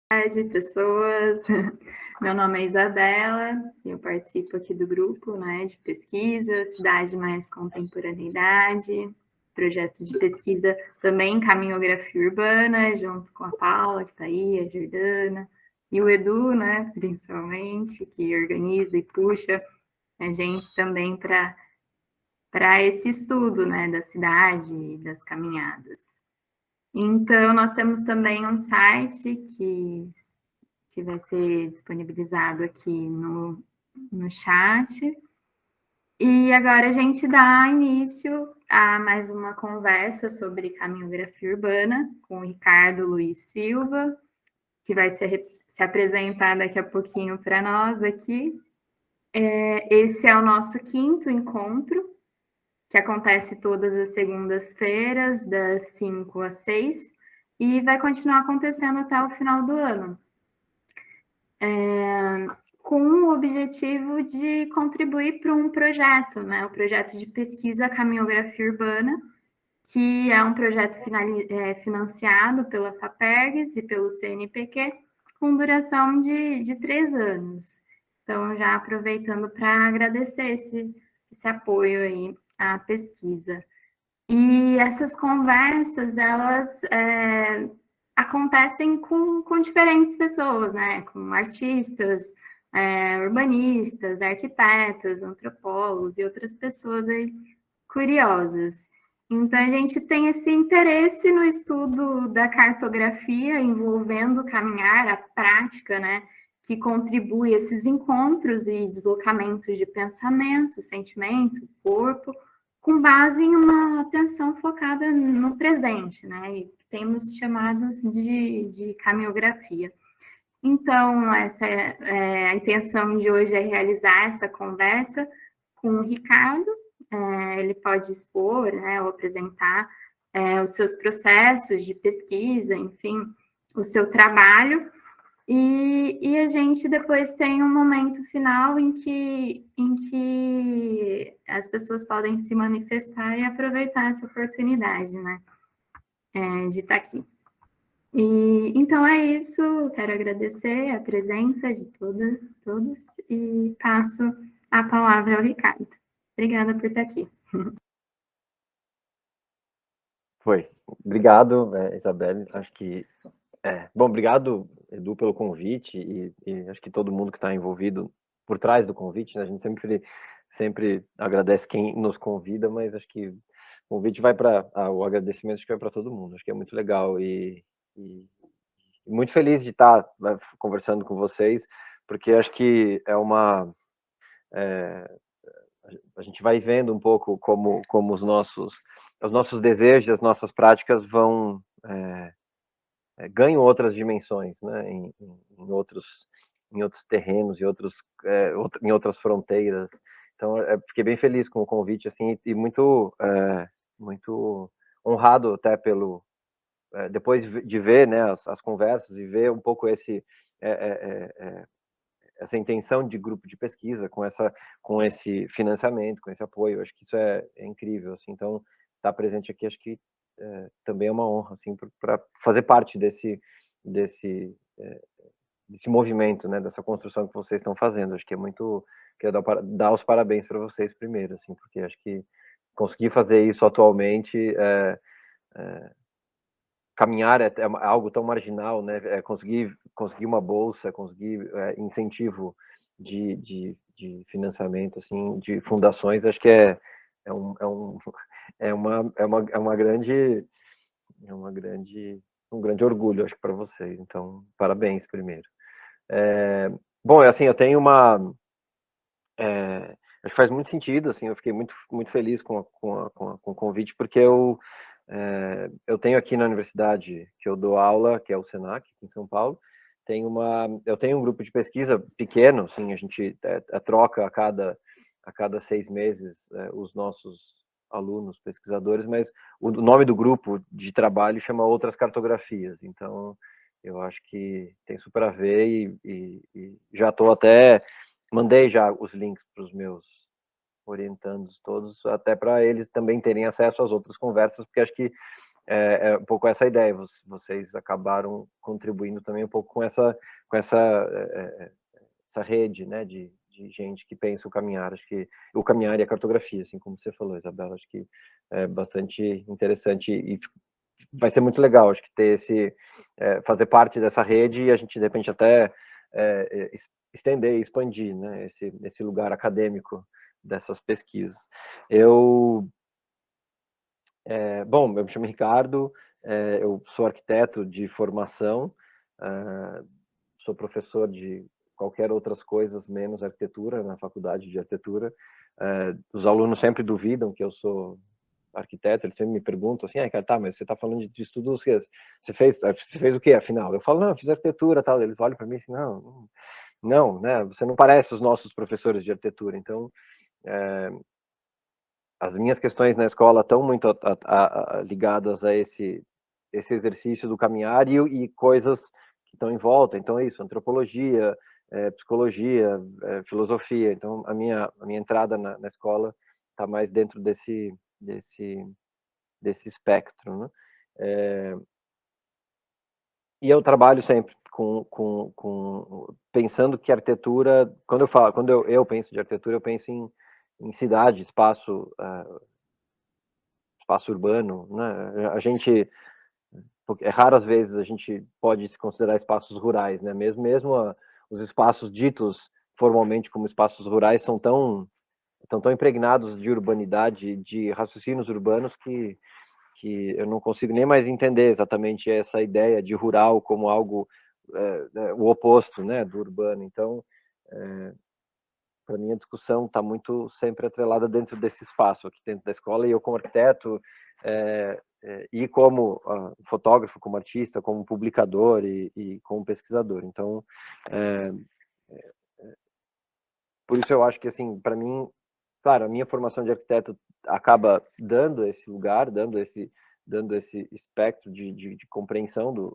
tarde, pessoas. Meu nome é Isabela, eu participo aqui do grupo, né, de pesquisa, Cidade Mais Contemporaneidade, projeto de pesquisa também em caminhografia urbana, junto com a Paula, que está aí, a Jordana, e o Edu, né, principalmente, que organiza e puxa a gente também para esse estudo, né, da cidade e das caminhadas. Então, nós temos também um site que vai ser disponibilizado aqui no chat. E agora a gente dá início a mais uma conversa sobre caminhografia urbana com o Ricardo Luiz Silva, que vai se apresentar daqui a pouquinho para nós aqui. Esse é o nosso quinto encontro, que acontece todas as segundas-feiras, das 5 às 6, e vai continuar acontecendo até o final do ano. Com o objetivo de contribuir para um projeto, né? O projeto de pesquisa Caminhografia Urbana, que é um projeto financiado pela FAPERGS e pelo CNPq, com duração de 3 anos. Então, já aproveitando para agradecer esse apoio aí à pesquisa. E essas conversas, elas acontecem com diferentes pessoas, né? Com artistas, urbanistas, arquitetos, antropólogos e outras pessoas aí curiosas. Então, a gente tem esse interesse no estudo da cartografia envolvendo o caminhar, a prática, né? Que contribui a esses encontros e deslocamentos de pensamento, sentimento, corpo, com base em uma atenção focada no presente, né? E temos chamados de caminhografia. Então, a intenção de hoje é realizar essa conversa com o Ricardo. Ele pode expor, né, ou apresentar os seus processos de pesquisa, enfim, o seu trabalho. E a gente depois tem um momento final em que as pessoas podem se manifestar e aproveitar essa oportunidade, né, de estar aqui. Então é isso, quero agradecer a presença de todos e passo a palavra ao Ricardo. Obrigada por estar aqui. Foi. Obrigado, Isabelle. Acho que bom, obrigado, Edu, pelo convite e acho que todo mundo que está envolvido por trás do convite, né? A gente sempre agradece quem nos convida, mas acho que o convite vai para o agradecimento, acho que vai para todo mundo. Acho que é muito legal e muito feliz de estar conversando com vocês, porque acho que a gente vai vendo um pouco como os nossos desejos, as nossas práticas vão ganham outras dimensões, né? Em outros terrenos, em outras fronteiras. Então, fiquei bem feliz com o convite, assim, e muito honrado até depois de ver, né, as conversas e ver um pouco essa intenção de grupo de pesquisa com esse financiamento, com esse apoio. Acho que isso é incrível, assim. Então, estar presente aqui, acho que também é uma honra, assim, para fazer parte desse movimento, né, dessa construção que vocês estão fazendo. Acho que é muito... Quero dar os parabéns para vocês primeiro, assim, porque acho que conseguir fazer isso atualmente caminhar é algo tão marginal, né? Conseguir uma bolsa, conseguir incentivo de financiamento, assim, de fundações, acho que é um grande orgulho, acho que para vocês. Então, parabéns primeiro. Bom, assim, eu tenho acho que faz muito sentido, assim, eu fiquei muito feliz com o convite, porque eu tenho aqui na universidade que eu dou aula, que é o Senac, aqui em São Paulo, eu tenho um grupo de pesquisa pequeno, assim, a gente troca a cada 6 meses os nossos alunos, pesquisadores, mas o nome do grupo de trabalho chama Outras Cartografias, então eu acho que tem super a ver e já estou mandei já os links para os meus orientandos todos, até para eles também terem acesso às outras conversas, porque acho que um pouco essa ideia. Vocês acabaram contribuindo também um pouco com essa rede, né, de gente que pensa o caminhar. Acho que o caminhar e a cartografia, assim como você falou, Isabela, acho que é bastante interessante e vai ser muito legal, acho que ter fazer parte dessa rede e a gente de repente até estender e expandir, né, esse lugar acadêmico dessas pesquisas. Bom, eu me chamo Ricardo, eu sou arquiteto de formação, sou professor de qualquer outras coisas menos arquitetura na faculdade de arquitetura. Os alunos sempre duvidam que eu sou arquiteto, eles sempre me perguntam assim, cara, tá, mas você está falando de estudos que você fez o quê, afinal? Eu falo, não, eu fiz arquitetura, tal. Eles olham para mim assim, não, né, você não parece os nossos professores de arquitetura. Então, as minhas questões na escola estão muito ligadas a esse exercício do caminhar e coisas que estão em volta. Então é isso, antropologia, psicologia, filosofia. Então a minha entrada na escola está mais dentro desse espectro, né? E eu trabalho sempre pensando que arquitetura, quando eu penso de arquitetura, eu penso em cidade, espaço urbano, né? A gente, raras vezes a gente pode se considerar espaços rurais, né? Mesmo os espaços ditos formalmente como espaços rurais estão tão impregnados de urbanidade, de raciocínios urbanos que eu não consigo nem mais entender exatamente essa ideia de rural como algo o oposto, né, do urbano. Então, para mim a discussão está muito sempre atrelada dentro desse espaço aqui dentro da escola, e eu como arquiteto e como fotógrafo, como artista, como publicador e como pesquisador. Então, por isso eu acho que, assim, para mim, claro, a minha formação de arquiteto acaba dando esse lugar, dando esse espectro de compreensão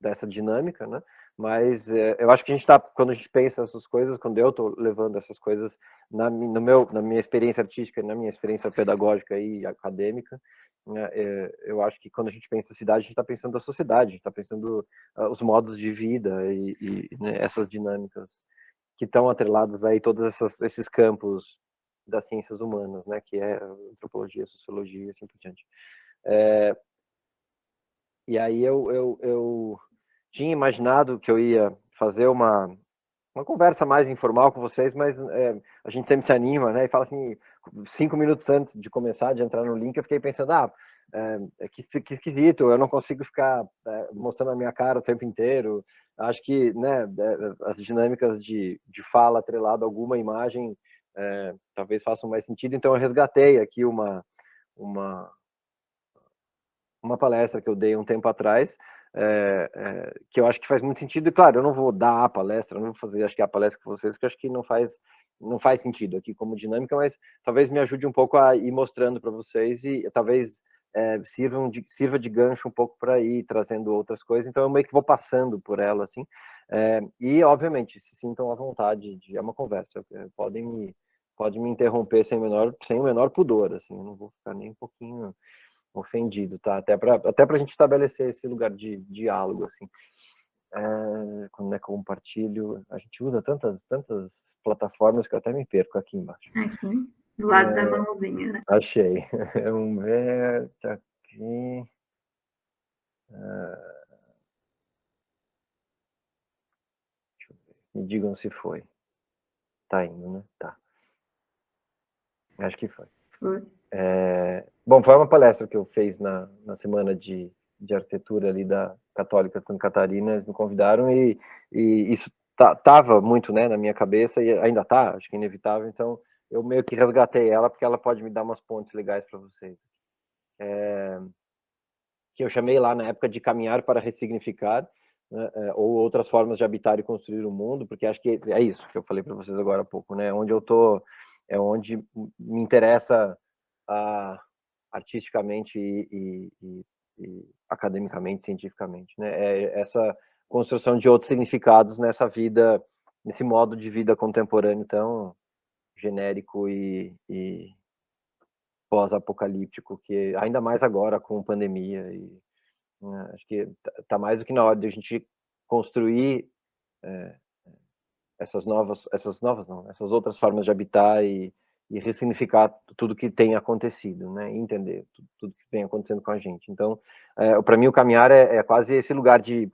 dessa dinâmica, né? Mas eu acho que quando a gente pensa essas coisas, quando eu estou levando essas coisas na minha experiência artística, na minha experiência pedagógica e acadêmica, né, eu acho que quando a gente pensa cidade, a gente está pensando a sociedade, a gente está pensando os modos de vida né, essas dinâmicas que estão atreladas aí todos esses campos das ciências humanas, né, que é antropologia, sociologia e assim por diante. E aí eu tinha imaginado que eu ia fazer uma conversa mais informal com vocês, mas a gente sempre se anima, né, e fala assim, 5 minutos antes de começar, de entrar no link, eu fiquei pensando, que esquisito, eu não consigo ficar mostrando a minha cara o tempo inteiro. Acho que, né, as dinâmicas de fala atrelado a alguma imagem talvez façam mais sentido. Então eu resgatei aqui uma palestra que eu dei um tempo atrás, que eu acho que faz muito sentido. E claro, eu não vou dar a palestra, eu não vou fazer, acho que a palestra com vocês, que eu acho que não faz sentido aqui como dinâmica, mas talvez me ajude um pouco a ir mostrando para vocês e talvez sirva de gancho um pouco para ir trazendo outras coisas. Então eu meio que vou passando por ela, assim, e obviamente se sintam à vontade, é uma conversa, podem me interromper sem o menor pudor, assim, eu não vou ficar nem um pouquinho ofendido, tá? Até para a gente estabelecer esse lugar de diálogo, assim. Quando é compartilho, a gente usa tantas plataformas que eu até me perco aqui embaixo. Aqui, do lado da mãozinha, né? Achei. Vamos ver, tá aqui. Deixa eu ver. Me digam se foi. Tá indo, né? Tá. Acho que foi. Foi. Bom, foi uma palestra que eu fiz na semana de arquitetura ali da Católica Santa Catarina, eles me convidaram e isso tava muito, né, na minha cabeça e ainda tá, acho que é inevitável, então eu meio que resgatei ela porque ela pode me dar umas pontes legais para vocês. Que eu chamei lá na época de caminhar para ressignificar, né, ou outras formas de habitar e construir o mundo, porque acho que é isso que eu falei para vocês agora há pouco, né, onde eu tô é onde me interessa artisticamente e academicamente, cientificamente, né? É essa construção de outros significados nessa vida, nesse modo de vida contemporâneo tão genérico e pós-apocalíptico, que ainda mais agora com pandemia, e acho que tá mais do que na hora de a gente construir essas outras formas de habitar e ressignificar tudo que tem acontecido, né? E entender tudo que vem acontecendo com a gente. Então, para mim, o caminhar é quase esse lugar de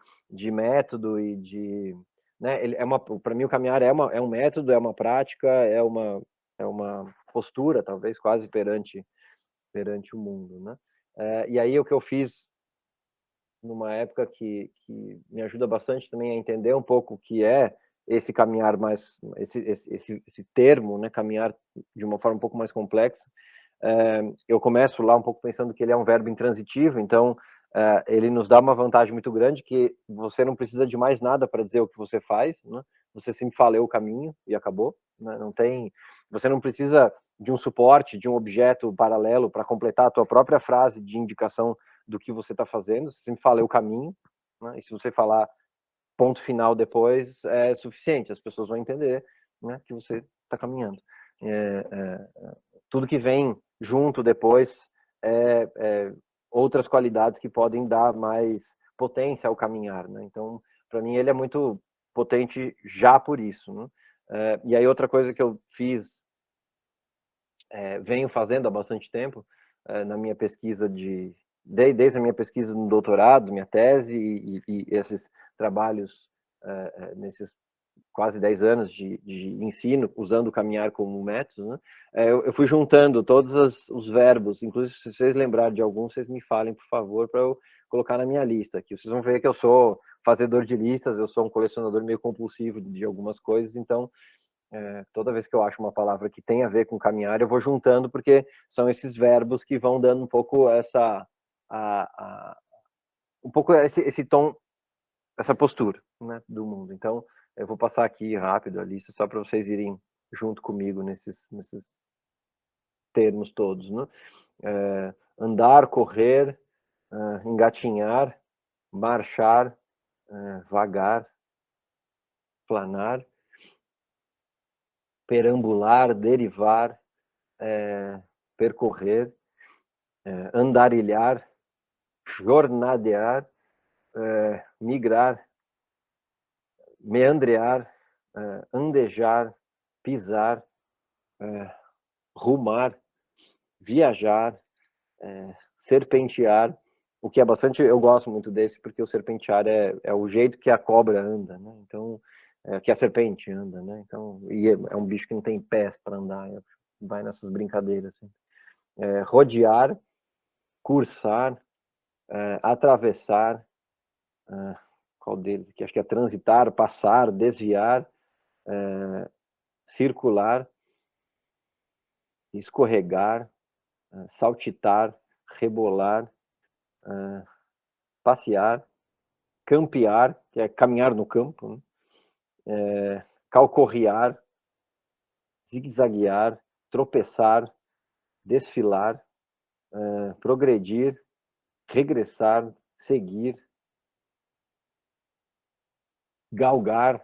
método e de, né? Para mim, o caminhar é um método, é uma prática, é uma postura, talvez quase perante o mundo, né? E aí o que eu fiz numa época que me ajuda bastante também a entender um pouco o que é esse caminhar mais, esse termo, né, caminhar de uma forma um pouco mais complexa. Eu começo lá um pouco pensando que ele é um verbo intransitivo, então ele nos dá uma vantagem muito grande, que você não precisa de mais nada para dizer o que você faz, né? Você sempre fala o caminho e acabou, né? Você não precisa de um suporte, de um objeto paralelo para completar a tua própria frase de indicação do que você está fazendo. Você sempre fala o caminho, né? E se você falar ponto final depois, é suficiente, as pessoas vão entender, né, que você está caminhando. Tudo que vem junto depois outras qualidades que podem dar mais potência ao caminhar, né? Então, para mim, ele é muito potente já por isso, né? E aí outra coisa que eu fiz, venho fazendo há bastante tempo, na minha pesquisa desde a minha pesquisa no doutorado, minha tese e esses trabalhos nesses quase 10 anos de ensino, usando o caminhar como método, né? Eu fui juntando todos os verbos, inclusive se vocês lembrarem de algum, vocês me falem, por favor, para eu colocar na minha lista aqui. Vocês vão ver que eu sou fazedor de listas, eu sou um colecionador meio compulsivo de algumas coisas, então toda vez que eu acho uma palavra que tem a ver com caminhar, eu vou juntando, porque são esses verbos que vão dando um pouco um pouco esse tom, essa postura, né, do mundo. Então, eu vou passar aqui rápido a lista, só para vocês irem junto comigo nesses termos todos, né? Andar, correr, engatinhar, marchar, vagar, planar, perambular, derivar, percorrer, andarilhar, jornadear, migrar, meandrear, andejar, pisar, rumar, viajar, serpentear, o que é bastante, eu gosto muito desse, porque o serpentear é o jeito que a cobra anda, né? Então, que a serpente anda, né? Então, e é um bicho que não tem pés para andar, vai nessas brincadeiras. Assim. Rodear, cursar, atravessar, qual deles? Que acho que é transitar, passar, desviar, circular, escorregar, saltitar, rebolar, passear, campear, que é caminhar no campo, né? Calcorrear, zigue-zaguear, tropeçar, desfilar, progredir, regressar, seguir, galgar,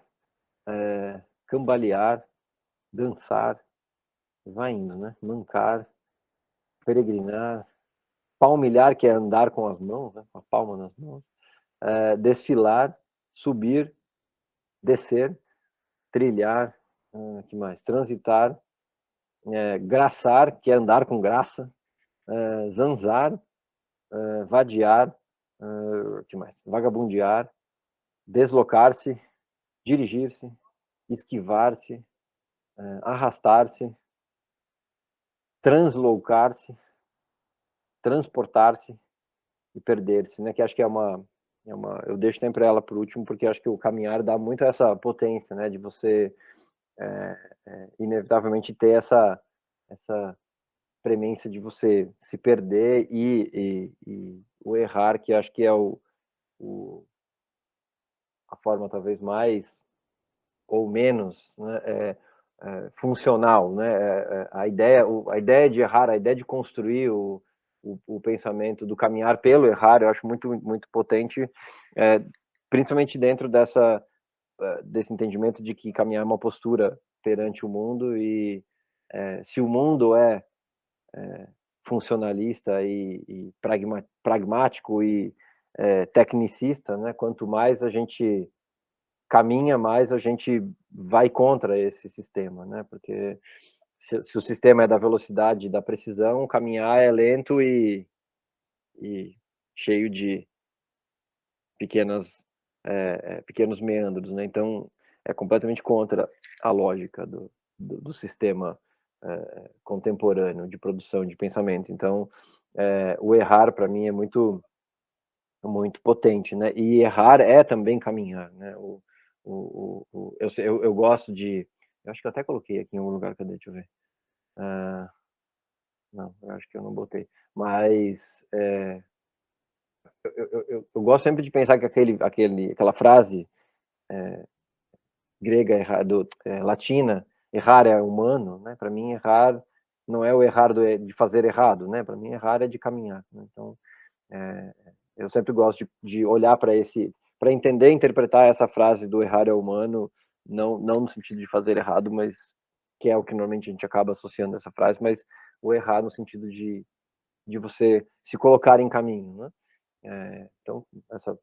cambalear, dançar, vai indo, né? Mancar, peregrinar, palmilhar, que é andar com as mãos, né? Com a palma nas mãos, desfilar, subir, descer, trilhar, que mais? Transitar, graçar, que é andar com graça, zanzar, vadiar, que mais? Vagabundear, deslocar-se, dirigir-se, esquivar-se, arrastar-se, translocar-se, transportar-se e perder-se, né? Que acho que eu deixo sempre ela por último, porque acho que o caminhar dá muito essa potência, né? De você inevitavelmente ter essa premência de você se perder e o errar, que acho que é a forma talvez mais ou menos, né, funcional, né? A ideia de errar, a ideia de construir o pensamento do caminhar pelo errar, eu acho muito muito potente, principalmente dentro desse entendimento de que caminhar é uma postura perante o mundo e se o mundo funcionalista e pragmático e tecnicista, né? Quanto mais a gente caminha, mais a gente vai contra esse sistema, né? Porque se o sistema é da velocidade e da precisão, caminhar é lento e cheio de pequenos meandros, né? Então, é completamente contra a lógica do sistema contemporâneo de produção de pensamento. Então, o errar, para mim, é muito potente, né? E errar é também caminhar, né? Eu gosto de... Eu acho que eu até coloquei aqui em algum lugar, cadê? Deixa eu ver. Não, eu acho que eu não botei. Mas eu gosto sempre de pensar que aquela frase grega, latina, errar é humano, né? Para mim, errar não é o errar de fazer errado, né? Para mim, errar é de caminhar, né? Então, eu sempre gosto de olhar para entender e interpretar essa frase do errar é humano, não no sentido de fazer errado, mas que é o que normalmente a gente acaba associando essa frase, mas o errar no sentido de você se colocar em caminho, né? Então, essa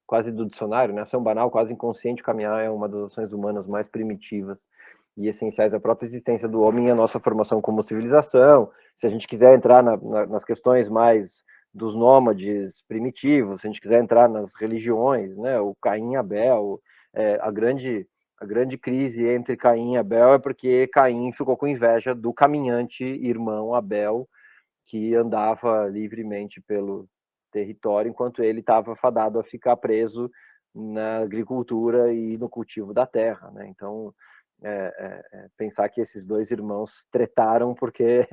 quase do dicionário, né? Ação banal, quase inconsciente, caminhar é uma das ações humanas mais primitivas e essenciais à própria existência do homem e à nossa formação como civilização. Se a gente quiser entrar nas questões mais dos nômades primitivos, se a gente quiser entrar nas religiões, né? O Caim e Abel, a grande crise entre Caim e Abel é porque Caim ficou com inveja do caminhante irmão Abel, que andava livremente pelo território, enquanto ele estava fadado a ficar preso na agricultura e no cultivo da terra, né? Então, pensar que esses dois irmãos tretaram porque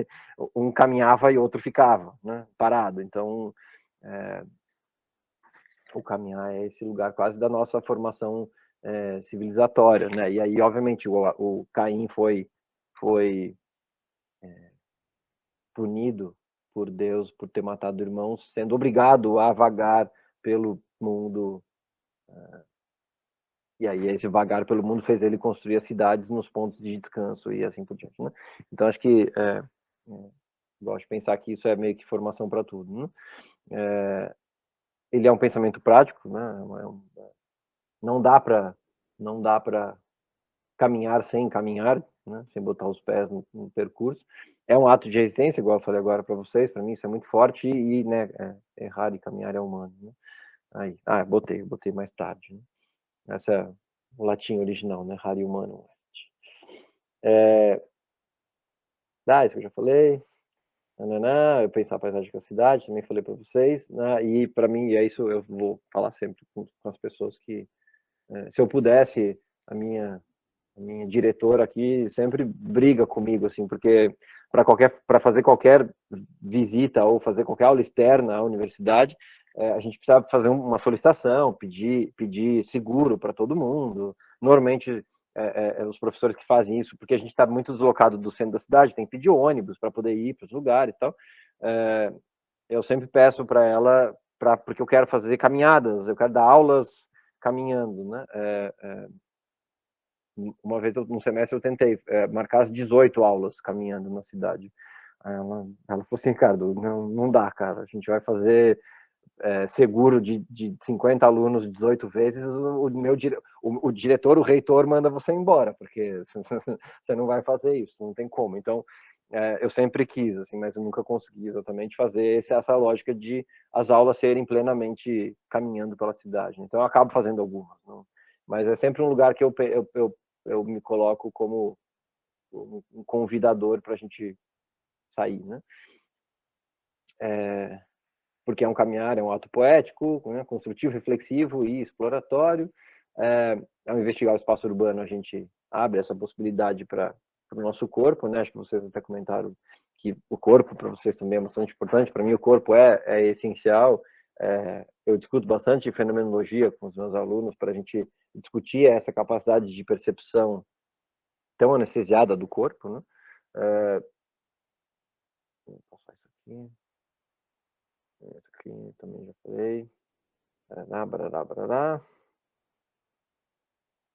um caminhava e outro ficava, né? Parado. Então, o caminhar é esse lugar quase da nossa formação civilizatória, né? E aí, obviamente, o Caim foi punido por Deus por ter matado irmãos, sendo obrigado a vagar pelo mundo. E aí esse vagar pelo mundo fez ele construir as cidades nos pontos de descanso e assim por diante, né? Então acho que gosto de pensar que isso é meio que formação para tudo, né? Ele é um pensamento prático, né? Não dá para caminhar sem caminhar, né? Sem botar os pés no percurso. É um ato de resistência, igual eu falei agora para vocês, para mim isso é muito forte e, né, errar e caminhar é humano, né? Aí, botei mais tarde, né? Essa é o latim original, né? Rari humano. Isso que eu já falei. Eu pensar a paisagem com a cidade, também falei para vocês, né? E para mim, é isso, eu vou falar sempre com as pessoas que, se eu pudesse, a minha diretora aqui sempre briga comigo, assim, porque para fazer qualquer visita ou fazer qualquer aula externa à universidade, a gente precisa fazer uma solicitação, pedir seguro para todo mundo. Normalmente, os professores que fazem isso, porque a gente está muito deslocado do centro da cidade, tem que pedir ônibus para poder ir para os lugares e tal. Eu sempre peço para ela, porque eu quero fazer caminhadas, eu quero dar aulas caminhando, né? Uma vez no semestre eu tentei marcar as 18 aulas caminhando na cidade. Aí ela falou assim, Ricardo, não dá, cara, a gente vai fazer seguro de 50 alunos 18 vezes, o diretor, o reitor manda você embora, porque você não vai fazer isso, não tem como. Então, eu sempre quis, assim, mas eu nunca consegui exatamente fazer essa lógica de as aulas serem plenamente caminhando pela cidade. Então, eu acabo fazendo algumas, não? Mas é sempre um lugar que eu me coloco como um convidador para a gente sair, né? Porque é um caminhar, é um ato poético, né, construtivo, reflexivo e exploratório. Ao investigar o espaço urbano, a gente abre essa possibilidade para o nosso corpo, né? Acho que vocês até comentaram que o corpo para vocês também é bastante importante. Para mim, o corpo é essencial. Eu discuto bastante fenomenologia com os meus alunos para a gente discutir essa capacidade de percepção tão anestesiada do corpo, né? Vou passar isso aqui. Esse aqui também já falei. Barará, barará, barará.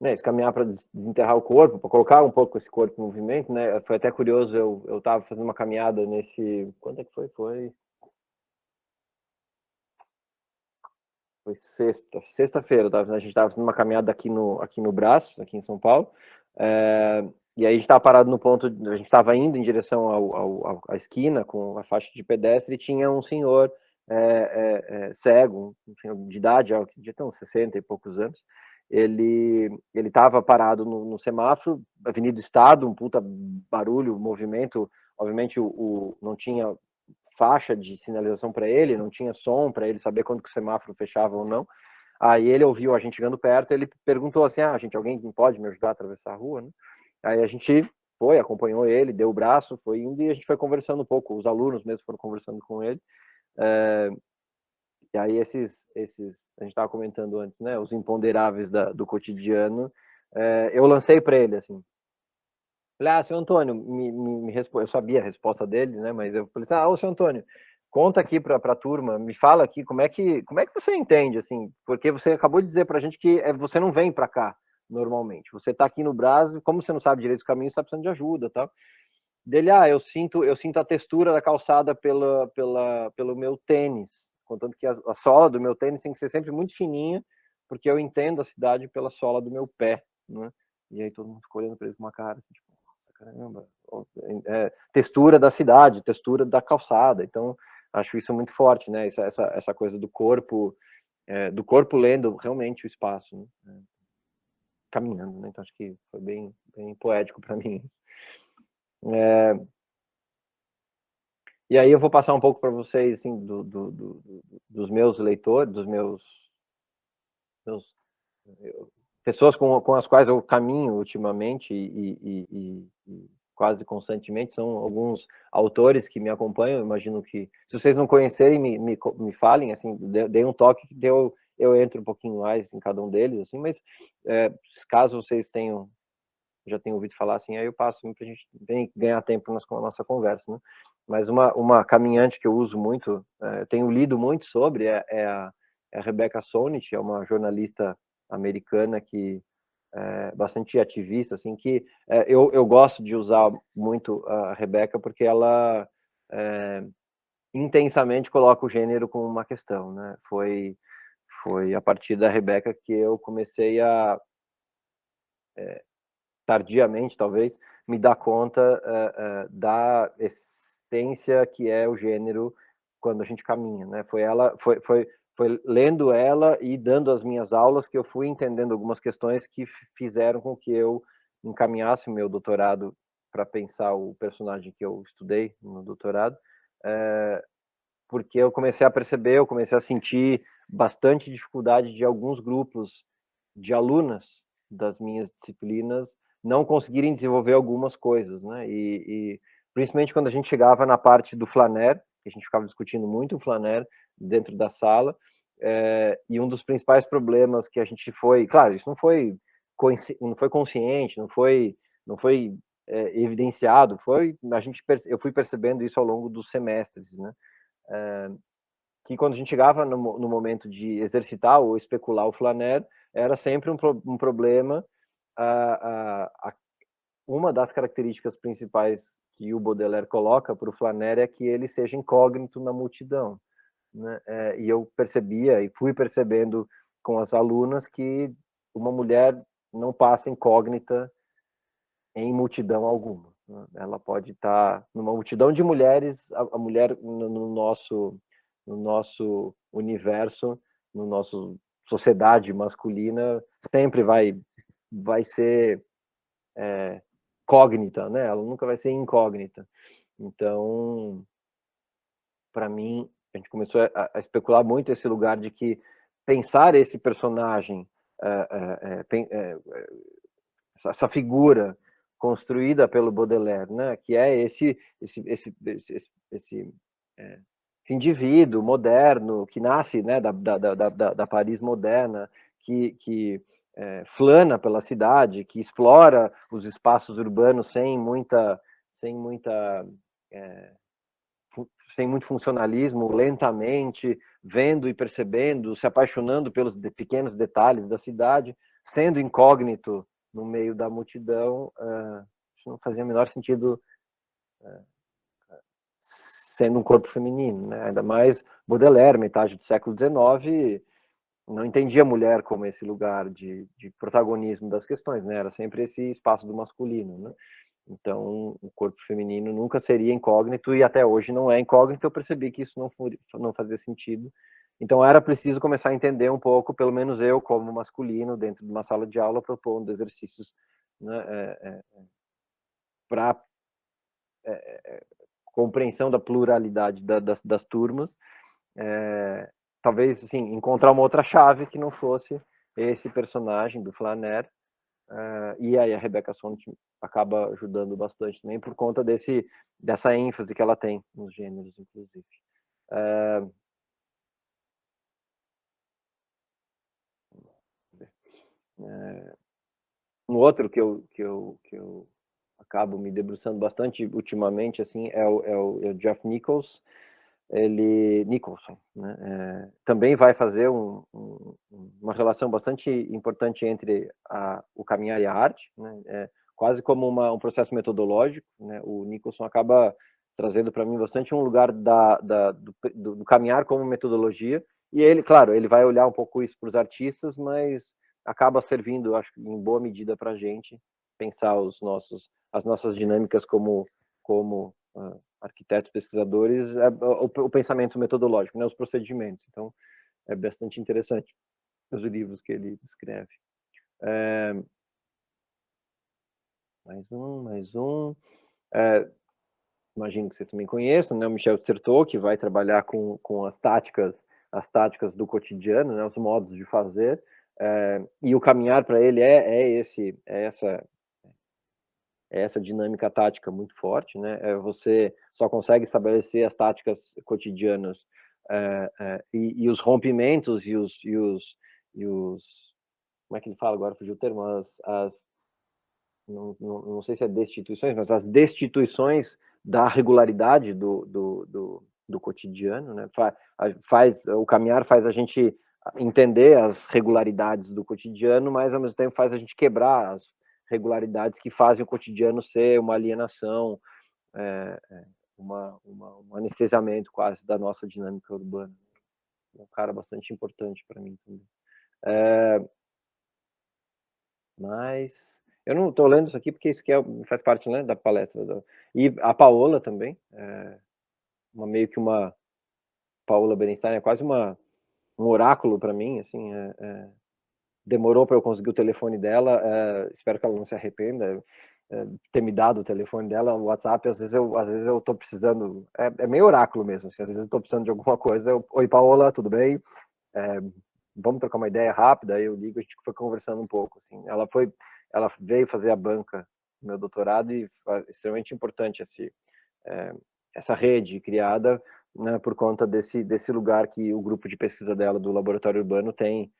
né, caminhar para desenterrar o corpo, para colocar um pouco esse corpo em movimento, né? Foi até curioso, eu estava fazendo uma caminhada nesse... Quando é que foi? Foi sexta-feira, a gente estava fazendo uma caminhada aqui no Brás, aqui em São Paulo, e aí a gente estava parado no ponto, a gente estava indo em direção à esquina com a faixa de pedestre e tinha um senhor cego, um senhor de idade, devia ter uns 60 e poucos anos. Ele estava parado no semáforo, Avenida do Estado, um puta barulho, movimento, obviamente não tinha faixa de sinalização para ele, não tinha som para ele saber quando que o semáforo fechava ou não. Aí ele ouviu a gente chegando perto, ele perguntou assim: gente, alguém pode me ajudar a atravessar a rua, né? Aí a gente foi, acompanhou ele, deu o braço, foi indo e a gente foi conversando um pouco, os alunos mesmo foram conversando com ele. E aí a gente estava comentando antes, né, os imponderáveis do cotidiano, eu lancei para ele, assim, falei, seu Antônio, me responde. Eu sabia a resposta dele, né? Mas eu falei, ô, seu Antônio, conta aqui para a turma, me fala aqui como é que você entende, assim, porque você acabou de dizer para a gente que você não vem para cá normalmente. Você está aqui no Brasil, como você não sabe direito o caminho, você está precisando de ajuda, tal. Dele, eu sinto a textura da calçada pelo meu tênis, contando que a sola do meu tênis tem que ser sempre muito fininha, porque eu entendo a cidade pela sola do meu pé, né? E aí todo mundo ficou olhando para ele com uma cara, assim, tipo, caramba, textura da cidade, textura da calçada. Então, acho isso muito forte, né? Essa coisa do corpo lendo realmente o espaço, né? Caminhando, né? Então, acho que foi bem poético para mim. E aí eu vou passar um pouco para vocês, assim, dos meus leitores, dos meus pessoas com as quais eu caminho ultimamente e quase constantemente, são alguns autores que me acompanham. Eu imagino que, se vocês não conhecerem, me falem, assim, deem um toque, que eu entro um pouquinho mais em cada um deles, assim, mas caso vocês já tenham ouvido falar, assim, aí eu passo para a gente ganhar tempo na nossa conversa, né? Mas uma caminhante que eu uso muito, tenho lido muito sobre, é a Rebecca Solnit, é uma jornalista americana que bastante ativista, assim, que eu gosto de usar muito a Rebecca porque ela intensamente coloca o gênero como uma questão, né? Foi a partir da Rebecca que eu comecei a tardiamente, talvez, me dar conta da essência que é o gênero quando a gente caminha, né? Foi lendo ela e dando as minhas aulas que eu fui entendendo algumas questões que fizeram com que eu encaminhasse o meu doutorado para pensar o personagem que eu estudei no doutorado, porque eu comecei a perceber, eu comecei a sentir bastante dificuldade de alguns grupos de alunas das minhas disciplinas não conseguirem desenvolver algumas coisas, né? E principalmente quando a gente chegava na parte do flaner, que a gente ficava discutindo muito o flaner dentro da sala, e um dos principais problemas que a gente foi, claro, isso não foi consciente, não foi evidenciado, eu fui percebendo isso ao longo dos semestres, né? Que quando a gente chegava no momento de exercitar ou especular o flaner, era sempre um problema. Uma das características principais que o Baudelaire coloca para o flaner é que ele seja incógnito na multidão, né? E eu percebia e fui percebendo com as alunas que uma mulher não passa incógnita em multidão alguma, né? Ela pode estar numa multidão de mulheres, a mulher no nosso universo, no nosso sociedade masculina, sempre vai ser cógnita, né? Ela nunca vai ser incógnita. Então, para mim, a gente começou a especular muito esse lugar de que pensar esse personagem, essa figura construída pelo Baudelaire, né? Que é esse indivíduo moderno que nasce, né, da Paris moderna, que flana pela cidade, que explora os espaços urbanos sem muito funcionalismo, lentamente, vendo e percebendo, se apaixonando pelos pequenos detalhes da cidade. sendo incógnito no meio da multidão, isso não fazia o menor sentido sendo um corpo feminino, né? Ainda mais Baudelaire, metade do século XIX, não entendia a mulher como esse lugar de protagonismo das questões, né? Era sempre esse espaço do masculino, né? Então, o corpo feminino nunca seria incógnito e até hoje não é incógnito. Eu percebi que isso não fazia sentido. Então, era preciso começar a entender um pouco, pelo menos eu, como masculino, dentro de uma sala de aula, propondo exercícios, né, para compreensão da pluralidade das turmas. Talvez, assim, encontrar uma outra chave que não fosse esse personagem do Flaner. E aí a Rebecca Solnit acaba ajudando bastante também por conta dessa ênfase que ela tem nos gêneros, inclusive. Um outro que eu acabo me debruçando bastante ultimamente assim é o Jeff Nicholson, né? Também vai fazer uma relação bastante importante entre o caminhar e a arte, né? Quase como um processo metodológico, né? O Nicholson acaba trazendo para mim bastante um lugar do caminhar como metodologia, e ele, claro, ele vai olhar um pouco isso para os artistas, mas acaba servindo, acho, em boa medida para a gente pensar as nossas dinâmicas como arquitetos, pesquisadores, o pensamento metodológico, né, os procedimentos. Então, é bastante interessante os livros que ele escreve. Mais um. Imagino que vocês também conheçam, né, o Michel Certeau, que vai trabalhar com as táticas do cotidiano, né, os modos de fazer, e o caminhar para ele é essa dinâmica tática muito forte, né? Você só consegue estabelecer as táticas cotidianas e os rompimentos e os como é que ele fala agora? Fugiu o termo, não sei se é destituições, mas as destituições da regularidade do cotidiano, né? O caminhar faz a gente entender as regularidades do cotidiano, mas ao mesmo tempo faz a gente quebrar as regularidades que fazem o cotidiano ser uma alienação, um anestesiamento quase da nossa dinâmica urbana. É um cara bastante importante para mim também. Mas eu não estou lendo isso aqui porque isso aqui faz parte, né, da palestra. E a Paola também, meio que uma Paola Berenstein, é quase um oráculo para mim, assim, demorou para eu conseguir o telefone dela, espero que ela não se arrependa, ter me dado o telefone dela, o WhatsApp, às vezes eu tô precisando, é meio oráculo mesmo, assim, às vezes eu tô precisando de alguma coisa, oi Paola, tudo bem? Vamos trocar uma ideia rápida, aí eu ligo, a gente foi conversando um pouco, assim, ela veio fazer a banca no meu doutorado e é extremamente importante essa rede criada, né, por conta desse lugar que o grupo de pesquisa dela do Laboratório Urbano tem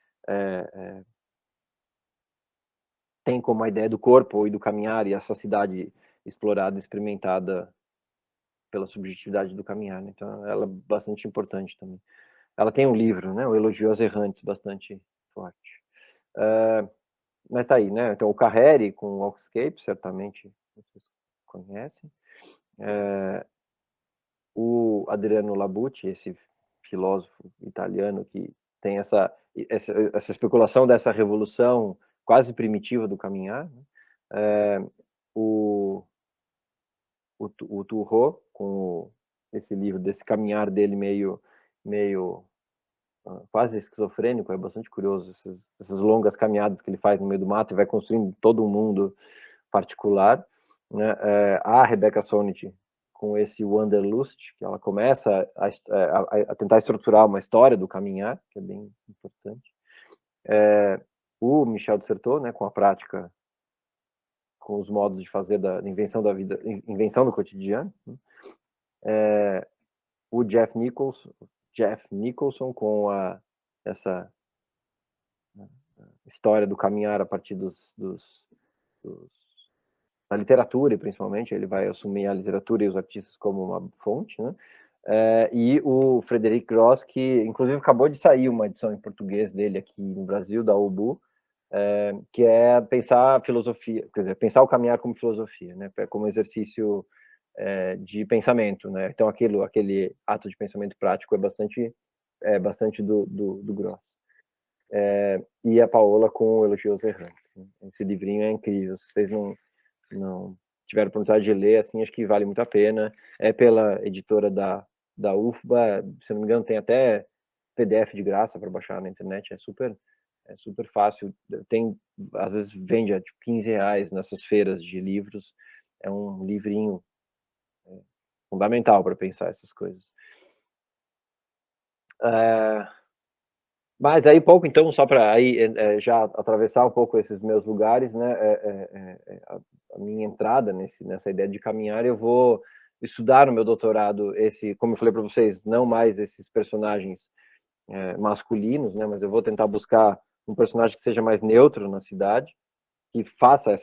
como a ideia do corpo e do caminhar e essa cidade explorada, experimentada pela subjetividade do caminhar, né? Então ela é bastante importante também. Ela tem um livro, né, o Elogio aos Errantes, bastante forte. Mas tá aí, né? Então o Carreri com o Walkscape, certamente vocês conhecem. O Adriano Labucci, esse filósofo italiano que tem essa especulação dessa revolução quase primitiva do caminhar, né? O Turreau, com esse livro, desse caminhar dele meio quase esquizofrênico, é bastante curioso, essas longas caminhadas que ele faz no meio do mato e vai construindo todo um mundo particular, né? A Rebecca Solnit, com esse Wanderlust, que ela começa a tentar estruturar uma história do caminhar, que é bem importante. O Michel de Certeau, né, com a prática, com os modos de fazer da invenção da vida, invenção do cotidiano. O Jeff Nicholson com essa história do caminhar a partir da literatura, e principalmente, ele vai assumir a literatura e os artistas como uma fonte, né? E o Frederic Gross, que inclusive acabou de sair uma edição em português dele aqui no Brasil, da UBU, que é pensar a filosofia, quer dizer, pensar o caminhar como filosofia, né? Como exercício de pensamento, né? Então aquele ato de pensamento prático é bastante do Gross. E a Paola com o Elogio aos Errantes. Né? Esse livrinho é incrível. Se vocês não tiveram oportunidade de ler, assim, acho que vale muito a pena. É pela editora da UFBA, se não me engano, tem até PDF de graça para baixar na internet. É super fácil. Às vezes vende a tipo, R$ 15 nessas feiras de livros. É um livrinho fundamental para pensar essas coisas. Mas aí pouco, então, só para já atravessar um pouco esses meus lugares, né, a minha entrada nessa ideia de caminhar, eu vou estudar no meu doutorado como eu falei para vocês, não mais esses personagens masculinos, né, mas eu vou tentar buscar um personagem que seja mais neutro na cidade, que faça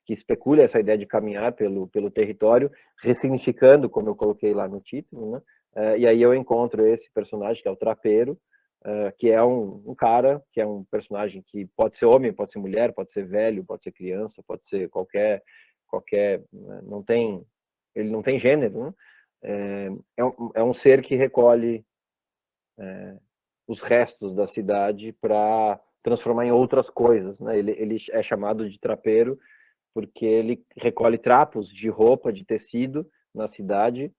que especule essa ideia de caminhar pelo território, ressignificando, como eu coloquei lá no título, né, e aí eu encontro esse personagem, que é o trapeiro, que é um cara, que é um personagem que pode ser homem, pode ser mulher, pode ser velho, pode ser criança, pode ser qualquer né, ele não tem gênero, né? É um ser que recolhe os restos da cidade para transformar em outras coisas, né? Ele é chamado de trapeiro porque ele recolhe trapos de roupa, de tecido na cidade,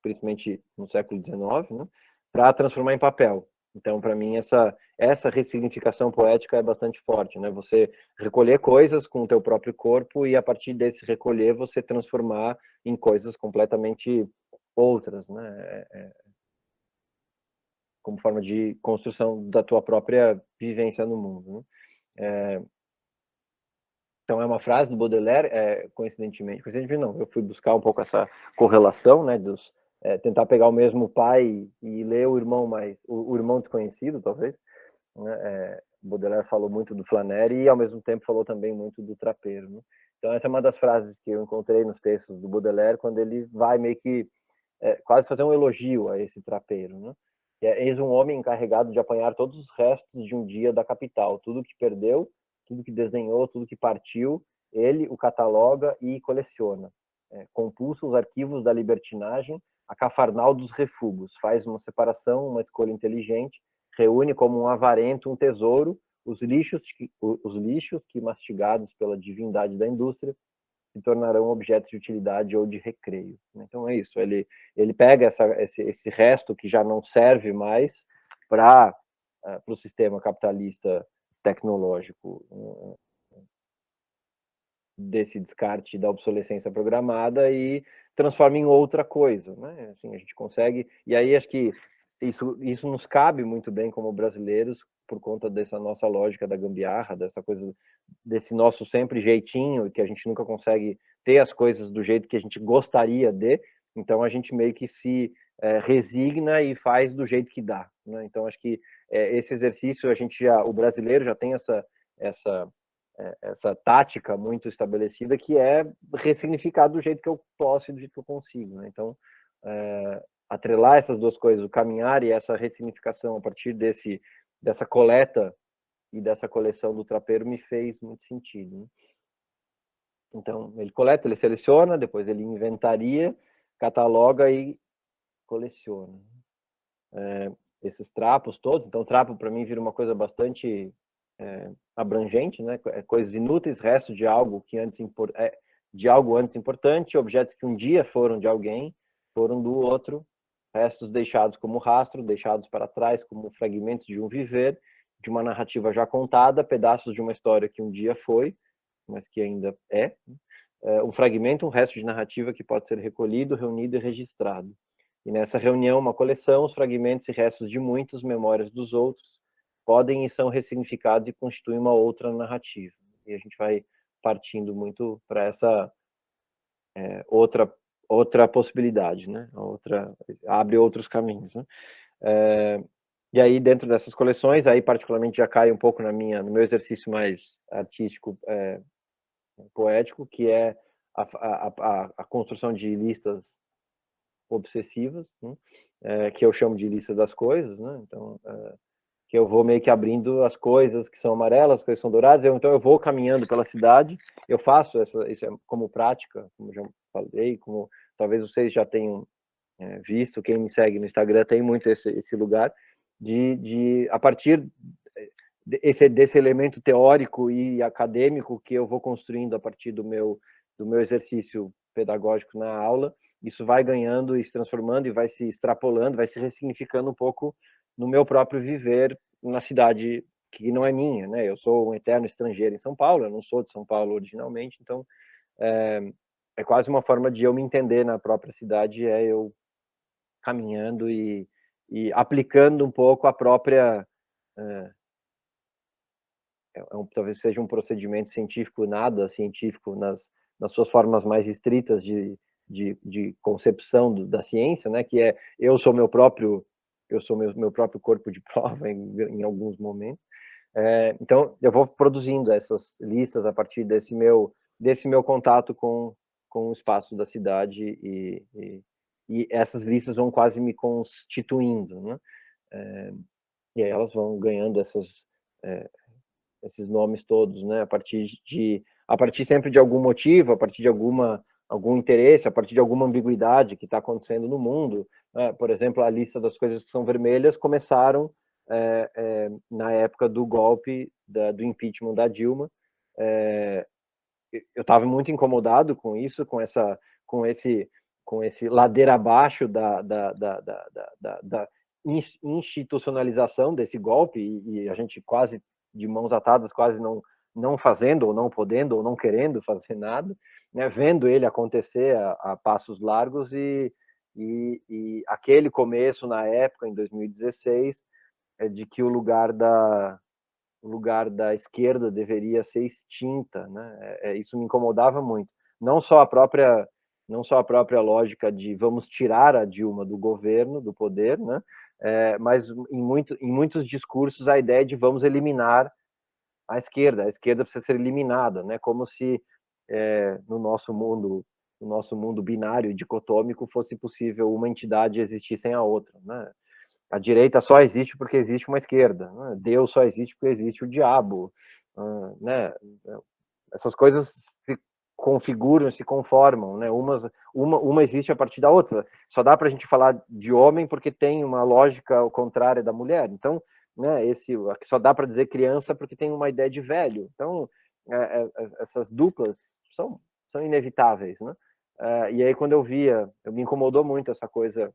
principalmente no século XIX, né, para transformar em papel. Então, para mim, essa ressignificação poética é bastante forte, né? Você recolher coisas com o teu próprio corpo e, a partir desse recolher, você transformar em coisas completamente outras, né? Como forma de construção da tua própria vivência no mundo, né? Então, é uma frase do Baudelaire, coincidentemente não, eu fui buscar um pouco essa correlação, né, tentar pegar o mesmo pai e ler o irmão desconhecido, talvez, né, Baudelaire falou muito do Flannery e, ao mesmo tempo, falou também muito do trapeiro, né? Então, essa é uma das frases que eu encontrei nos textos do Baudelaire, quando ele vai meio que quase fazer um elogio a esse trapeiro, né? Eis um homem encarregado de apanhar todos os restos de um dia da capital, tudo que perdeu, tudo que desenhou, tudo que partiu, ele o cataloga e coleciona. Compulsa os arquivos da libertinagem, a cafarnal dos refugos, faz uma separação, uma escolha inteligente, reúne como um avarento um tesouro, os lixos que mastigados pela divindade da indústria se tornarão objetos de utilidade ou de recreio. Então é isso, ele pega esse resto que já não serve mais para o sistema capitalista tecnológico, desse descarte da obsolescência programada, e transforma em outra coisa, né? Assim, a gente consegue, e aí acho que isso nos cabe muito bem como brasileiros, por conta dessa nossa lógica da gambiarra, dessa coisa, desse nosso sempre jeitinho, que a gente nunca consegue ter as coisas do jeito que a gente gostaria de, então a gente meio que se resigna e faz do jeito que dá, né? Então acho que esse exercício, o brasileiro já tem essa tática muito estabelecida, que é ressignificar do jeito que eu posso e do jeito que eu consigo, né? Então, atrelar essas duas coisas, o caminhar e essa ressignificação a partir dessa coleta e dessa coleção do trapeiro, me fez muito sentido, né? Então, ele coleta, ele seleciona, depois ele inventaria, cataloga e coleciona esses trapos todos. Então, trapo para mim vira uma coisa bastante abrangente, né? Coisas inúteis, resto de algo de algo antes importante, objetos que um dia foram de alguém, foram do outro, restos deixados como rastro, deixados para trás como fragmentos de um viver, de uma narrativa já contada, pedaços de uma história que um dia foi, mas que ainda um fragmento, um resto de narrativa que pode ser recolhido, reunido e registrado. E nessa reunião, uma coleção, os fragmentos e restos de muitos, memórias dos outros, podem e são ressignificados e constituem uma outra narrativa. E a gente vai partindo muito para essa outra possibilidade, né? Abre outros caminhos, né? E aí, dentro dessas coleções, aí particularmente já cai um pouco no meu exercício mais artístico, poético, que é a construção de listas obsessivas, né? Que eu chamo de lista das coisas, né? Então, que eu vou meio que abrindo as coisas que são amarelas, as coisas que são douradas, então eu vou caminhando pela cidade, eu faço isso como prática, como já falei, como talvez vocês já tenham visto, quem me segue no Instagram tem muito esse lugar, a partir desse elemento teórico e acadêmico que eu vou construindo a partir do meu exercício pedagógico na aula, isso vai ganhando e se transformando e vai se extrapolando, vai se ressignificando um pouco no meu próprio viver na cidade que não é minha, né? Eu sou um eterno estrangeiro em São Paulo, eu não sou de São Paulo originalmente, então é quase uma forma de eu me entender na própria cidade, eu caminhando e aplicando um pouco a própria talvez seja um procedimento científico, nada científico nas suas formas mais estritas de concepção da ciência, né? Que é eu sou meu próprio corpo de prova em alguns momentos. Então eu vou produzindo essas listas a partir desse meu contato com o espaço da cidade e essas listas vão quase me constituindo, né? E aí elas vão ganhando esses nomes todos, né? A partir sempre de algum motivo, a partir de algum interesse, a partir de alguma ambiguidade que está acontecendo no mundo, né? Por exemplo, a lista das coisas que são vermelhas começaram na época do golpe do impeachment da Dilma. Eu estava muito incomodado com isso, com esse ladeira abaixo da institucionalização desse golpe e a gente quase de mãos atadas, quase não fazendo ou não podendo ou não querendo fazer nada, né? Vendo ele acontecer a passos largos e aquele começo na época em 2016 de que o lugar da esquerda deveria ser extinta, né? Isso me incomodava muito. Não só a própria lógica de vamos tirar a Dilma do governo, do poder, né? Mas em muitos discursos a ideia de vamos eliminar a esquerda precisa ser eliminada, né? Como se no nosso mundo binário dicotômico fosse possível uma entidade existir sem a outra, né? A direita só existe porque existe uma esquerda, né? Deus só existe porque existe o diabo, né? Essas coisas se configuram, se conformam, né? Uma existe a partir da outra. Só dá para a gente falar de homem porque tem uma lógica ao contrário da mulher. Então, né? Só dá para dizer criança porque tem uma ideia de velho. Então, essas duplas são inevitáveis, né? E aí quando eu me incomodou muito essa coisa,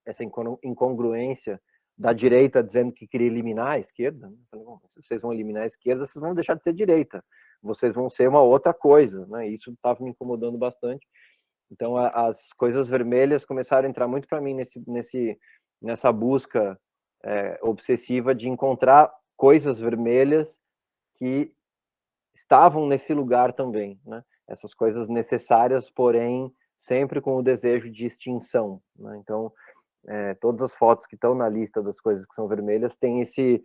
essa incongruência da direita dizendo que queria eliminar a esquerda. Eu falei, bom, se vocês vão eliminar a esquerda, vocês vão deixar de ser direita. Vocês vão ser uma outra coisa, né? Isso estava me incomodando bastante. Então, as coisas vermelhas começaram a entrar muito para mim nessa busca obsessiva de encontrar coisas vermelhas que estavam nesse lugar também, né? Essas coisas necessárias, porém, sempre com o desejo de extinção, né? Então, todas as fotos que estão na lista das coisas que são vermelhas tem esse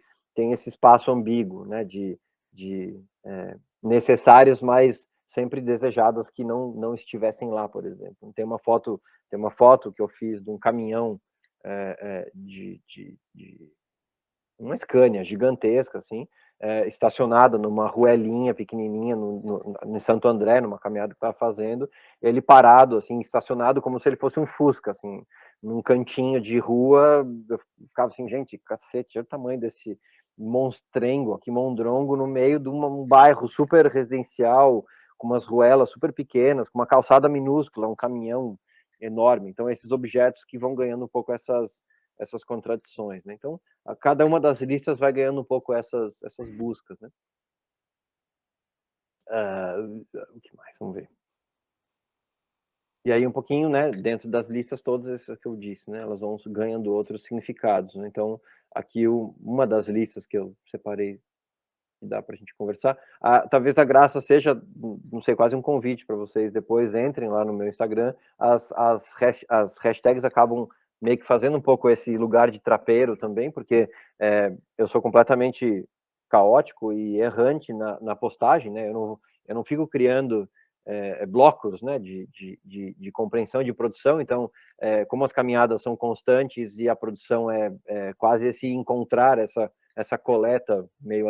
espaço ambíguo, né, de necessárias, mas sempre desejadas que não estivessem lá, por exemplo. Tem uma foto que eu fiz de um caminhão de uma Scania gigantesca, assim, estacionada numa ruelinha pequenininha em Santo André, numa caminhada que estava fazendo, ele parado, assim, estacionado como se ele fosse um Fusca, assim, num cantinho de rua. Eu ficava assim, gente, cacete, olha o tamanho desse monstrengo aqui, mondrongo, no meio de um bairro super residencial, com umas ruelas super pequenas, com uma calçada minúscula, um caminhão enorme. Então, esses objetos que vão ganhando um pouco essas contradições, né? Então, cada uma das listas vai ganhando um pouco essas buscas, né? O que mais? Vamos ver. E aí um pouquinho, né, dentro das listas todas essas que eu disse, né, elas vão ganhando outros significados, né? Então, aqui uma das listas que eu separei que dá para a gente conversar, talvez a graça seja, não sei, quase um convite para vocês depois entrem lá no meu Instagram, as hashtags acabam meio que fazendo um pouco esse lugar de trapeiro também, porque eu sou completamente caótico e errante na postagem, né? Eu não fico criando blocos, né, de compreensão, de produção. Então, como as caminhadas são constantes e a produção é quase esse encontrar essa coleta meio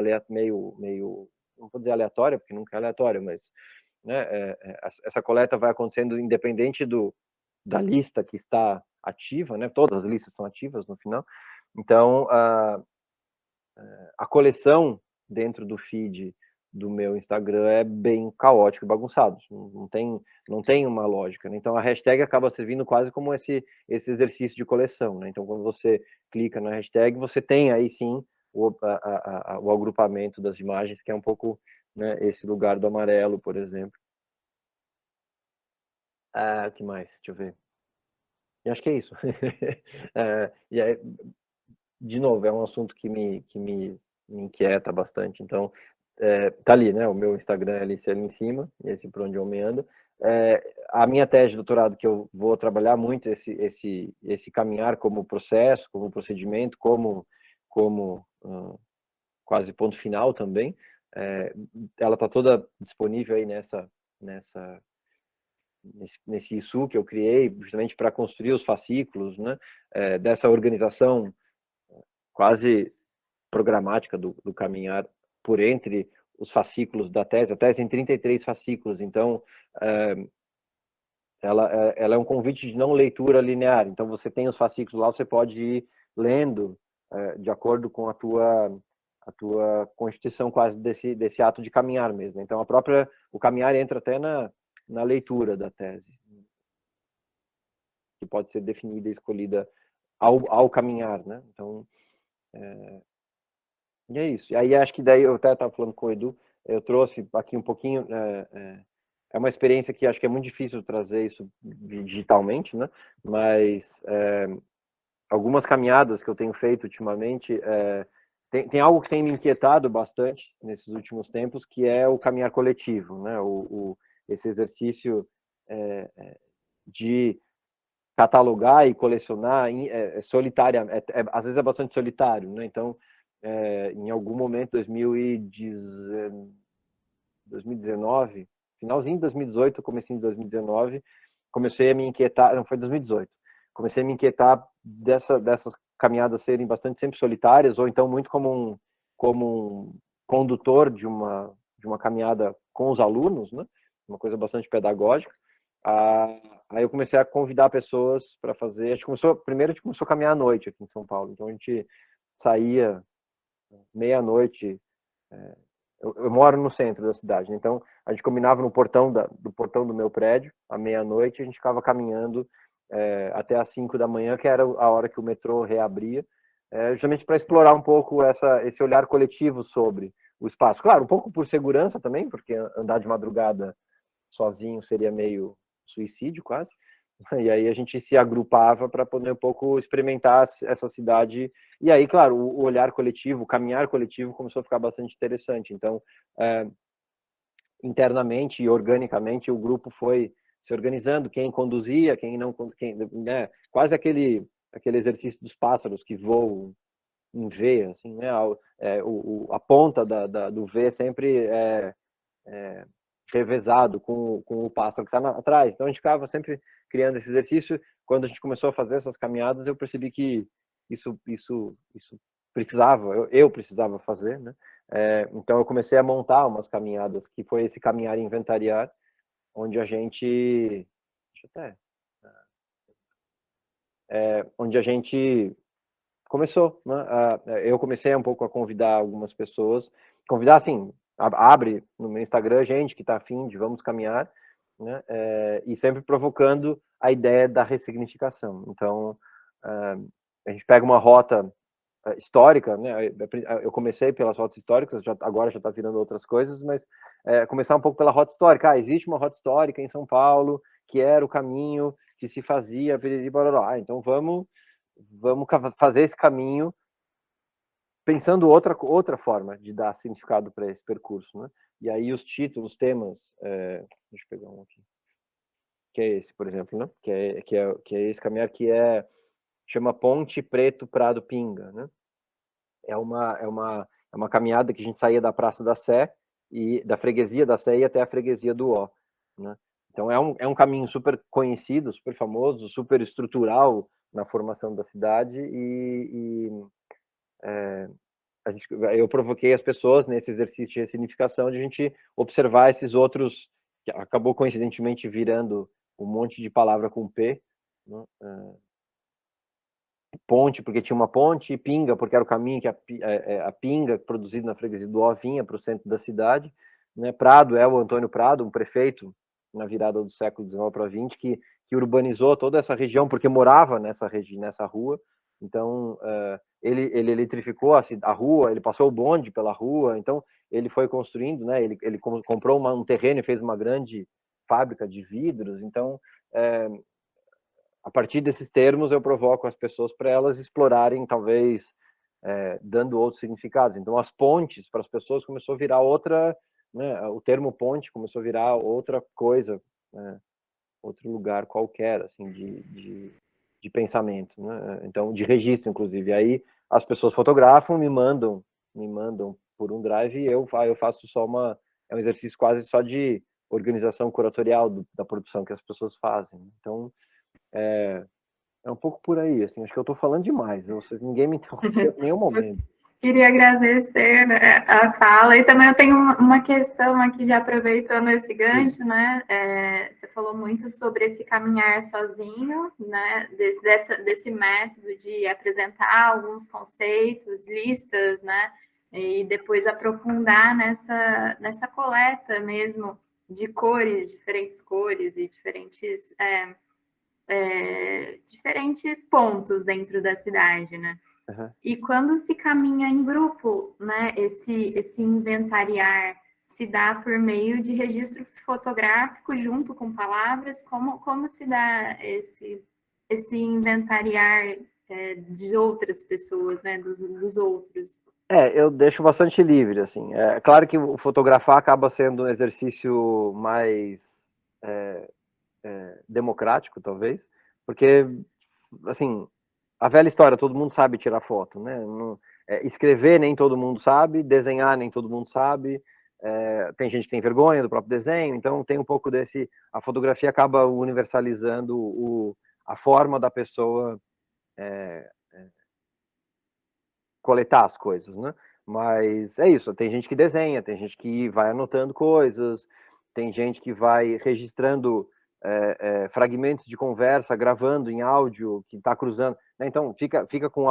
não vou dizer aleatória, porque nunca é aleatória, mas, né, essa coleta vai acontecendo independente da lista que está ativa, né? Todas as listas são ativas no final. Então, a coleção dentro do feed do meu Instagram é bem caótico e bagunçado, não tem uma lógica, né? Então a hashtag acaba servindo quase como esse exercício de coleção, né? Então quando você clica na hashtag, você tem aí sim o agrupamento das imagens, que é um pouco, né, esse lugar do amarelo, por exemplo. O que mais? Deixa eu ver. E acho que é isso. E aí, de novo, é um assunto que me inquieta bastante. Então, tá ali, né? O meu Instagram é ali em cima, esse por onde eu me ando. A minha tese de doutorado, que eu vou trabalhar muito esse caminhar como processo, como procedimento, como quase ponto final também. Ela está toda disponível aí nesse ISU que eu criei, justamente para construir os fascículos, né? Dessa organização quase programática do caminhar por entre os fascículos da tese. A tese tem 33 fascículos, então ela é um convite de não leitura linear. Então você tem os fascículos lá, você pode ir lendo de acordo com a tua constituição quase desse ato de caminhar mesmo. Então o caminhar entra até na leitura da tese, que pode ser definida e escolhida ao caminhar, né? Então, e é isso. E aí acho que daí eu até estava falando com o Edu, eu trouxe aqui um pouquinho, é uma experiência que acho que é muito difícil trazer isso digitalmente, né? Mas algumas caminhadas que eu tenho feito ultimamente, tem algo que tem me inquietado bastante nesses últimos tempos, que é o caminhar coletivo, né? Esse exercício de catalogar e colecionar solitária, às vezes é bastante solitário, né? Então, em algum momento, 2019, finalzinho de 2018, comecinho de 2019, comecei a me inquietar, não foi 2018, comecei a me inquietar dessas caminhadas serem bastante sempre solitárias, ou então muito como um condutor de uma caminhada com os alunos, né? Uma coisa bastante pedagógica. Aí eu comecei a convidar pessoas para fazer. Primeiro a gente começou a caminhar à noite aqui em São Paulo, então a gente saía meia-noite. Eu moro no centro da cidade, né? Então a gente combinava no portão do meu prédio à meia-noite, a gente ficava caminhando até às 5 da manhã, que era a hora que o metrô reabria, justamente para explorar um pouco esse olhar coletivo sobre o espaço. Claro, um pouco por segurança também, porque andar de madrugada sozinho seria meio suicídio quase. E aí a gente se agrupava para poder um pouco experimentar essa cidade. E aí, claro, o olhar coletivo, o caminhar coletivo começou a ficar bastante interessante. Então, internamente e organicamente, o grupo foi se organizando, quem conduzia, quem não, né? Quase aquele exercício dos pássaros que voam em V, assim, né? A ponta do V sempre revezado com o pássaro que está atrás. Então a gente ficava sempre criando esse exercício. Quando a gente começou a fazer essas caminhadas, eu percebi que isso precisava, eu precisava fazer, né? Então eu comecei a montar umas caminhadas, que foi esse caminhar e inventariar, onde a gente, onde a gente começou, né? Eu comecei um pouco a convidar algumas pessoas, convidar assim, abre no meu Instagram gente que está afim de vamos caminhar, né? E sempre provocando a ideia da ressignificação. Então, a gente pega uma rota histórica, né? Eu comecei pelas rotas históricas, agora já está virando outras coisas, mas começar um pouco pela rota histórica. Existe uma rota histórica em São Paulo que era o caminho que se fazia, então vamos fazer esse caminho pensando outra forma de dar significado para esse percurso, né? E aí os títulos, temas, deixa eu pegar um aqui, que é esse, por exemplo, né? Que é esse caminhar que chama Ponte Preto Prado Pinga, né? É uma caminhada que a gente saía da Praça da Sé e da freguesia da Sé e até a freguesia do Ó. né? Então é um caminho super conhecido, super famoso, super estrutural na formação da cidade eu provoquei as pessoas nesse exercício de ressignificação de a gente observar esses outros, que acabou coincidentemente virando um monte de palavra com P, né? Ponte, porque tinha uma ponte, e pinga, porque era o caminho que a pinga produzida na freguesia do Ó vinha para o centro da cidade, né? Prado é o Antônio Prado, um prefeito na virada do século XIX para XX, que urbanizou toda essa região, porque morava nessa rua. Então, ele eletrificou a rua, ele passou o bonde pela rua, então ele foi construindo, né? Ele comprou um terreno e fez uma grande fábrica de vidros. Então, a partir desses termos, eu provoco as pessoas para elas explorarem, talvez, dando outros significados. Então, as pontes, para as pessoas, começou a virar outra, né? O termo ponte começou a virar outra coisa, né? Outro lugar qualquer, assim, de pensamento, né? Então, de registro, inclusive. Aí, as pessoas fotografam, me mandam por um drive, e eu faço é um exercício quase só de organização curatorial da produção que as pessoas fazem. Então, é um pouco por aí, assim, acho que eu estou falando demais, ninguém me interrompeu em nenhum momento. Queria agradecer, né, a fala, e também eu tenho uma questão aqui, já aproveitando esse gancho, né, você falou muito sobre esse caminhar sozinho, né, desse método de apresentar alguns conceitos, listas, né, e depois aprofundar nessa coleta mesmo de diferentes cores e diferentes pontos dentro da cidade, né? Uhum. E quando se caminha em grupo, né, esse inventariar se dá por meio de registro fotográfico junto com palavras, como se dá esse inventariar de outras pessoas, né, dos outros? Eu deixo bastante livre, assim. É claro que o fotografar acaba sendo um exercício mais democrático, talvez, porque, assim, a velha história, todo mundo sabe tirar foto, né? Escrever nem todo mundo sabe, desenhar nem todo mundo sabe, tem gente que tem vergonha do próprio desenho, então tem um pouco desse... A fotografia acaba universalizando a forma da pessoa coletar as coisas, né? Mas é isso, tem gente que desenha, tem gente que vai anotando coisas, tem gente que vai registrando fragmentos de conversa, gravando em áudio, que está cruzando, né? Então fica com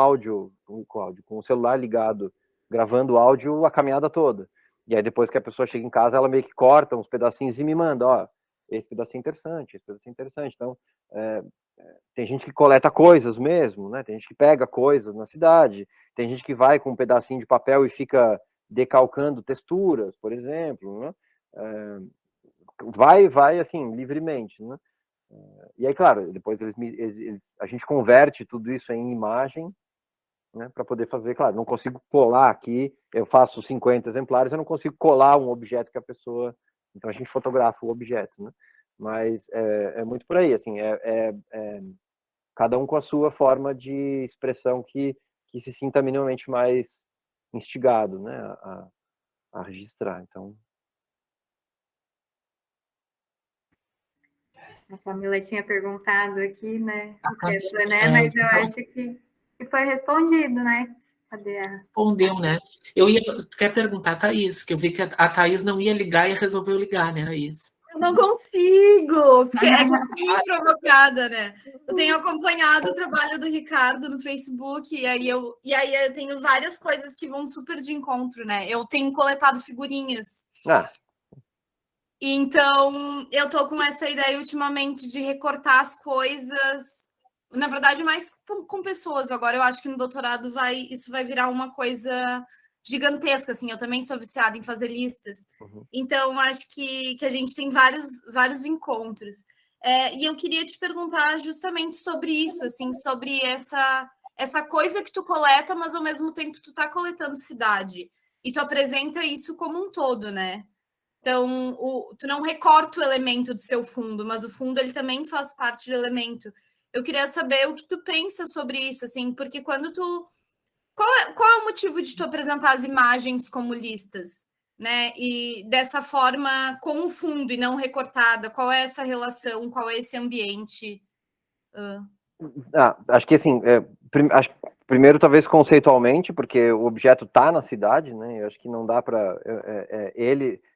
com o celular ligado, gravando o áudio a caminhada toda. E aí depois que a pessoa chega em casa, ela meio que corta uns pedacinhos e me manda, ó, esse pedacinho é interessante, esse pedacinho é interessante. Então, tem gente que coleta coisas mesmo, né? Tem gente que pega coisas na cidade, tem gente que vai com um pedacinho de papel e fica decalcando texturas, por exemplo, né? Vai assim, livremente, né? E aí, claro, depois a gente converte tudo isso em imagem, né, para poder fazer, claro, não consigo colar aqui, eu faço 50 exemplares, eu não consigo colar um objeto que a pessoa... Então a gente fotografa o objeto, né? Mas é muito por aí, assim, cada um com a sua forma de expressão que se sinta minimamente mais instigado, né, a registrar. Então, A Camila tinha perguntado aqui, né, mas eu acho que foi respondido, né? Cadê a... Respondeu, né? Quer perguntar a Thaís, que eu vi que a Thaís não ia ligar e resolveu ligar, né, Thaís? Eu não consigo, porque é que eu fui muito provocada, né? Eu tenho acompanhado o trabalho do Ricardo no Facebook, e aí eu tenho várias coisas que vão super de encontro, né? Eu tenho coletado figurinhas. Então, eu tô com essa ideia ultimamente de recortar as coisas, na verdade, mais com pessoas. Agora, eu acho que no doutorado isso vai virar uma coisa gigantesca, assim. Eu também sou viciada em fazer listas. Uhum. Então, acho que a gente tem vários encontros. E eu queria te perguntar justamente sobre isso, assim, sobre essa coisa que tu coleta, mas ao mesmo tempo tu tá coletando cidade. E tu apresenta isso como um todo, né? Então, tu não recorta o elemento do seu fundo, mas o fundo ele também faz parte do elemento. Eu queria saber o que tu pensa sobre isso, assim, porque qual é o motivo de tu apresentar as imagens como listas? né? E dessa forma com o fundo e não recortada, qual é essa relação, qual é esse ambiente? Acho que assim, primeiro talvez conceitualmente, porque o objeto está na cidade, né? Eu acho que não dá para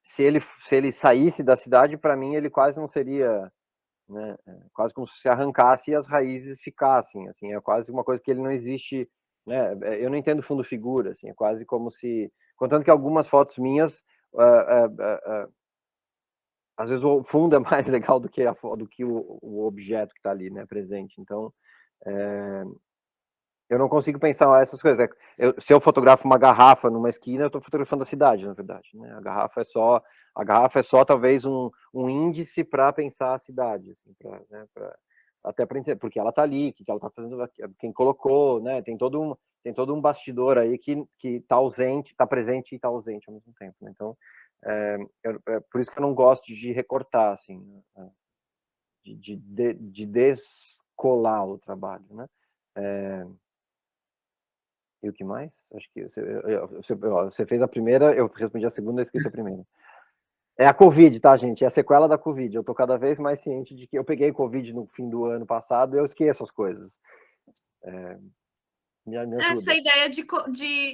se ele saísse da cidade, para mim ele quase não seria, né? Quase como se arrancasse e as raízes ficassem, assim, é quase uma coisa que ele não existe, né? Eu não entendo fundo figura, assim, é quase como se, contanto que algumas fotos minhas às vezes o fundo é mais legal do que o objeto que está ali, né, presente. Então, eu não consigo pensar essas coisas. Se eu fotografo uma garrafa numa esquina, eu estou fotografando a cidade, na verdade, né? A garrafa é só talvez um índice para pensar a cidade, assim, até para entender porque ela está ali, o que ela está fazendo, quem colocou, né? Tem todo um bastidor aí que está ausente, está presente e está ausente ao mesmo tempo, né? Então, por isso que eu não gosto de recortar, assim, né? de descolar o trabalho, né? E o que mais? Acho que você fez a primeira, eu respondi a segunda, eu esqueci a primeira. É a Covid, tá, gente? É a sequela da Covid. Eu tô cada vez mais ciente de que eu peguei Covid no fim do ano passado e eu esqueço as coisas. Me ajuda. Essa ideia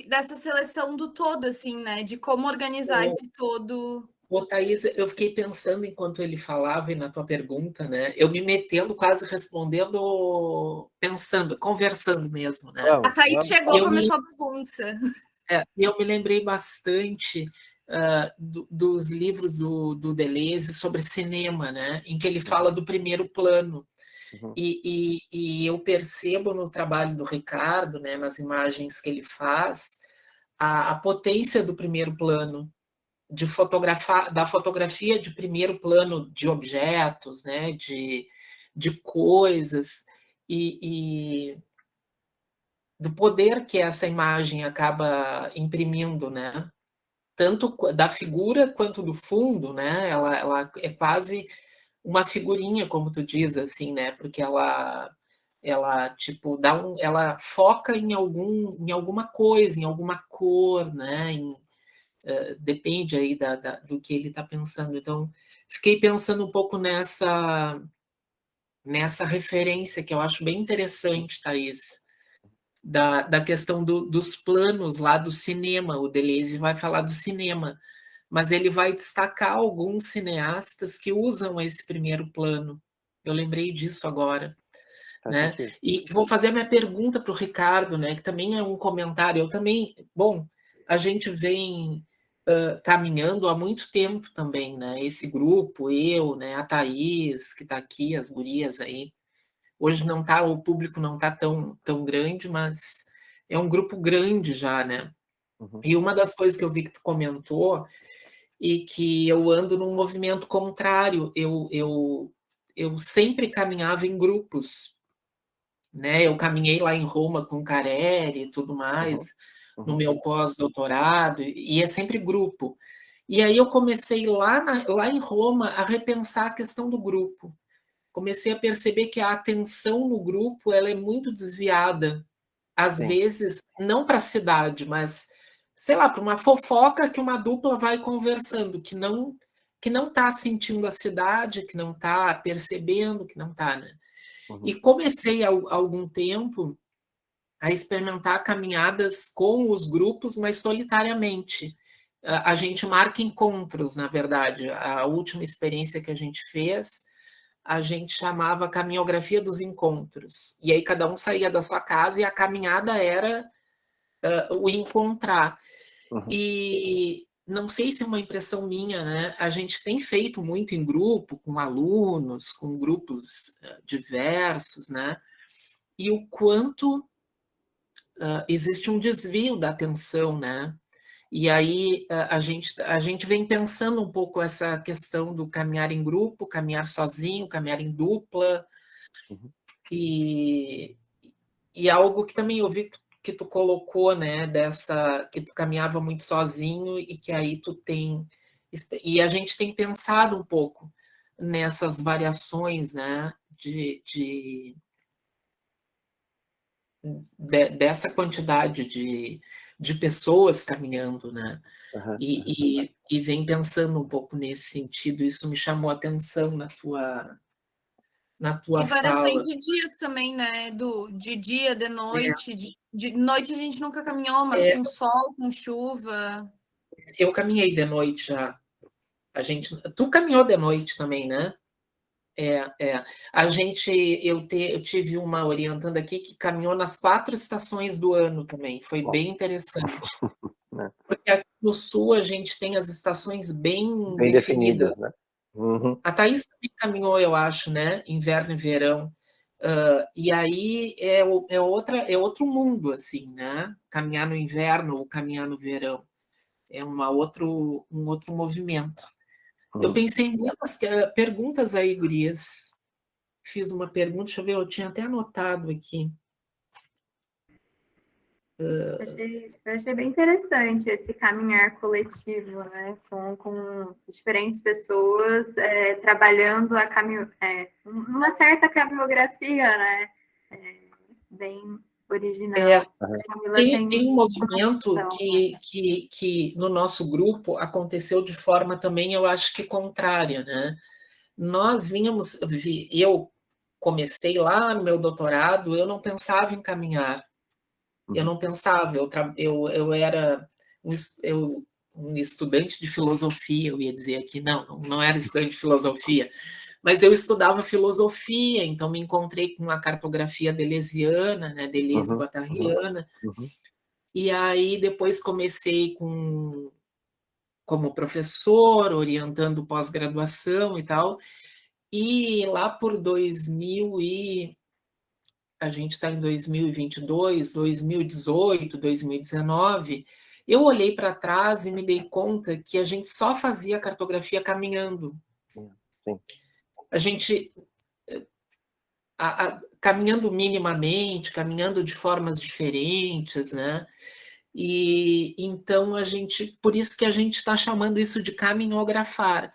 dessa seleção do todo, assim, né? De como organizar esse todo. Ô, Thaís, eu fiquei pensando enquanto ele falava e na tua pergunta, né? Eu me metendo, quase respondendo, pensando, conversando mesmo, né? A Thaís chegou, começou a bagunça. Eu me lembrei bastante dos livros do Deleuze sobre cinema, né? Em que ele fala do primeiro plano. Uhum. E eu percebo no trabalho do Ricardo, né, nas imagens que ele faz, a potência do primeiro plano, da fotografia de primeiro plano de objetos, né, de coisas, e do poder que essa imagem acaba imprimindo, né? Tanto da figura quanto do fundo, né? Ela é quase uma figurinha, como tu diz, assim, né? Porque ela tipo ela foca em alguma coisa, em alguma cor, né? Depende aí do que ele está pensando. Então, fiquei pensando um pouco nessa referência que eu acho bem interessante, Thaís, da questão dos planos lá do cinema. O Deleuze vai falar do cinema, mas ele vai destacar alguns cineastas que usam esse primeiro plano. Eu lembrei disso agora. Né? E vou fazer a minha pergunta para o Ricardo, né, que também é um comentário. Eu também, bom, a gente vem caminhando há muito tempo também, né? Esse grupo, eu, né, a Thaís, que está aqui, as gurias aí. Hoje não tá, o público não está tão grande, mas é um grupo grande já, né? Uhum. E uma das coisas que eu vi que tu comentou e que eu ando num movimento contrário, eu sempre caminhava em grupos, né? Eu caminhei lá em Roma com Careri e tudo mais, no meu pós-doutorado, e é sempre grupo. E aí eu comecei lá em Roma a repensar a questão do grupo. Comecei a perceber que a atenção no grupo ela é muito desviada, às vezes, não para a cidade, mas, sei lá, para uma fofoca que uma dupla vai conversando, que não está sentindo a cidade, que não está percebendo, que não está, né? E comecei há algum tempo a experimentar caminhadas com os grupos, mas solitariamente. A gente marca encontros, na verdade. A última experiência que a gente fez, a gente chamava Caminhografia dos Encontros. E aí cada um saía da sua casa e a caminhada era o encontrar. E não sei se é uma impressão minha, né? A gente tem feito muito em grupo, com alunos, com grupos diversos, né? E o quanto existe um desvio da atenção, né? E aí a gente vem pensando um pouco essa questão do caminhar em grupo, caminhar sozinho, caminhar em dupla, e algo que também eu vi que tu colocou, né, que tu caminhava muito sozinho e que aí tu tem... E a gente tem pensado um pouco nessas variações, né, dessa quantidade de pessoas caminhando, né? e vem pensando um pouco nesse sentido. Isso me chamou a atenção na tua E variações fala. de dias também, né? De dia, de noite. De noite a gente nunca caminhou, mas com sol, com chuva. Eu caminhei de noite já. Tu caminhou de noite também, né? Eu tive uma orientanda aqui que caminhou nas 4 estações do ano também. Foi bem interessante. Porque aqui no sul a gente tem as estações bem definidas. né? Uhum. A Thaís também caminhou, eu acho, né? Inverno e verão. E aí é outro mundo, assim, né? Caminhar no inverno ou caminhar no verão. É um outro movimento. Eu pensei em muitas perguntas aí, gurias. Fiz uma pergunta, deixa eu ver, eu tinha até anotado aqui. Eu achei bem interessante esse caminhar coletivo, né? Com diferentes pessoas trabalhando uma certa caminhografia, né? Bem original. Tem um movimento que no nosso grupo aconteceu de forma também, eu acho que contrária, né? Eu comecei lá no meu doutorado, eu não pensava em caminhar. Eu não pensava, eu era um estudante de filosofia, eu ia dizer aqui, não era estudante de filosofia, mas eu estudava filosofia, então me encontrei com a cartografia deleuziana, né, Deleuze-Guattariana, e aí depois comecei como professor, orientando pós-graduação e tal, e lá por a gente está em 2022, 2018, 2019, eu olhei para trás e me dei conta que a gente só fazia cartografia caminhando. Sim. A gente caminhando minimamente, caminhando de formas diferentes, né? E então por isso que a gente está chamando isso de caminhografar,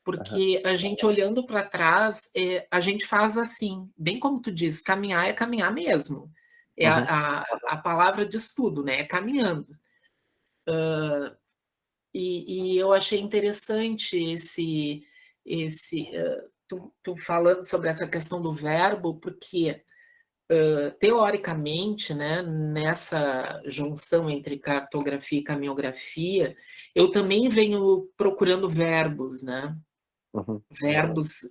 porque a gente olhando para trás, a gente faz assim, bem como tu diz, caminhar é caminhar mesmo. A palavra diz tudo, né? É caminhando. E eu achei interessante tu falando sobre essa questão do verbo, porque teoricamente, né, nessa junção entre cartografia e caminhografia, eu também venho procurando verbos, né? Verbos,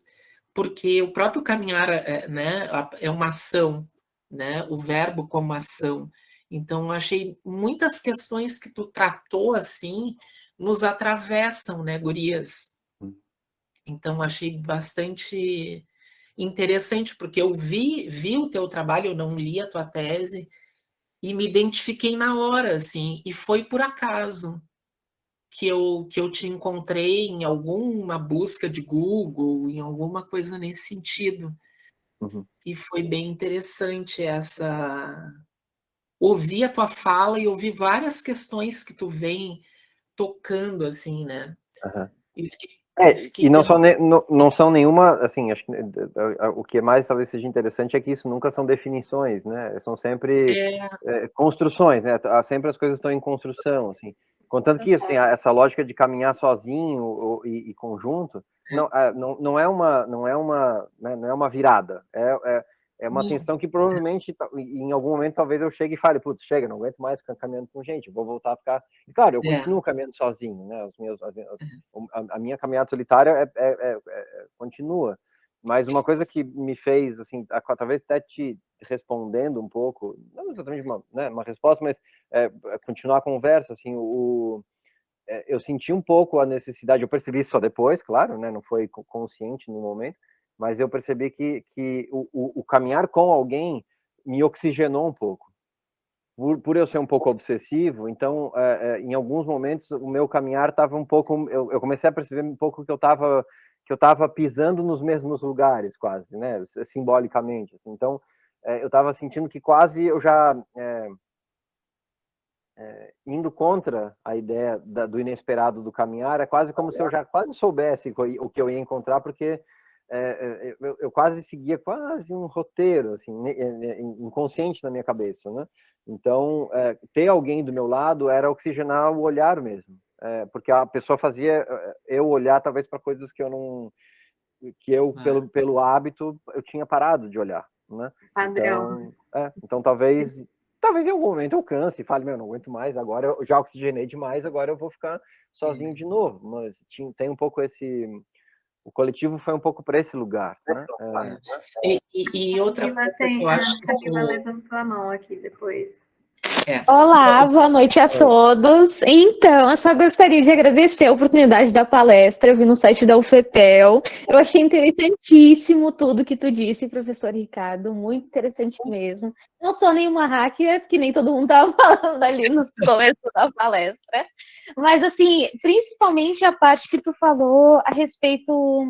porque o próprio caminhar, né, é uma ação, né? O verbo como ação. Então, eu achei muitas questões que tu tratou assim nos atravessam, né, gurias? Então, achei bastante interessante, porque eu vi o teu trabalho, eu não li a tua tese, e me identifiquei na hora, assim, e foi por acaso que eu te encontrei em alguma busca de Google, em alguma coisa nesse sentido. E foi bem interessante ouvir a tua fala e ouvir várias questões que tu vem tocando, assim, né? E não são nenhuma, assim, acho que o que mais talvez seja interessante é que isso nunca são definições, né? São sempre construções, né? Sempre as coisas estão em construção, assim. Contanto que, assim, essa lógica de caminhar sozinho e conjunto não é uma virada, é uma tensão que provavelmente, em algum momento, talvez eu chegue e fale, putz, chega, não aguento mais ficar caminhando com gente, vou voltar a ficar... E, claro, eu continuo caminhando sozinho, né? A minha caminhada solitária continua. Mas uma coisa que me fez, assim, talvez até te respondendo um pouco, não exatamente uma resposta, mas continuar a conversa, assim, eu senti um pouco a necessidade, eu percebi isso só depois, claro, né? Não foi consciente no momento, mas eu percebi que o caminhar com alguém me oxigenou um pouco. Por eu ser um pouco obsessivo, então, em alguns momentos, o meu caminhar estava um pouco... Eu comecei a perceber um pouco que eu estava pisando nos mesmos lugares, quase, né? Simbolicamente. Assim. Então, eu estava sentindo que quase eu já... indo contra a ideia do inesperado do caminhar, é quase como se eu já quase soubesse o que eu ia encontrar, porque eu quase seguia quase um roteiro, assim, inconsciente na minha cabeça, né? Então, ter alguém do meu lado era oxigenar o olhar mesmo. porque a pessoa fazia eu olhar talvez para coisas que eu não, que eu pelo hábito eu tinha parado de olhar, né? Padrão. Então talvez em algum momento eu canse e fale, meu, não aguento mais, agora eu já oxigenei demais, agora eu vou ficar sozinho de novo. Mas tem um pouco o coletivo foi um pouco para esse lugar, né? E outra coisa que eu acho que Camila levantou a mão aqui depois. Olá, boa noite a todos. Então, eu só gostaria de agradecer a oportunidade da palestra. Eu vi no site da UFPEL. Eu achei interessantíssimo tudo que tu disse, professor Ricardo. Muito interessante mesmo. Não sou nenhuma hacker, que nem todo mundo estava falando ali no começo da palestra. Mas, assim, principalmente a parte que tu falou a respeito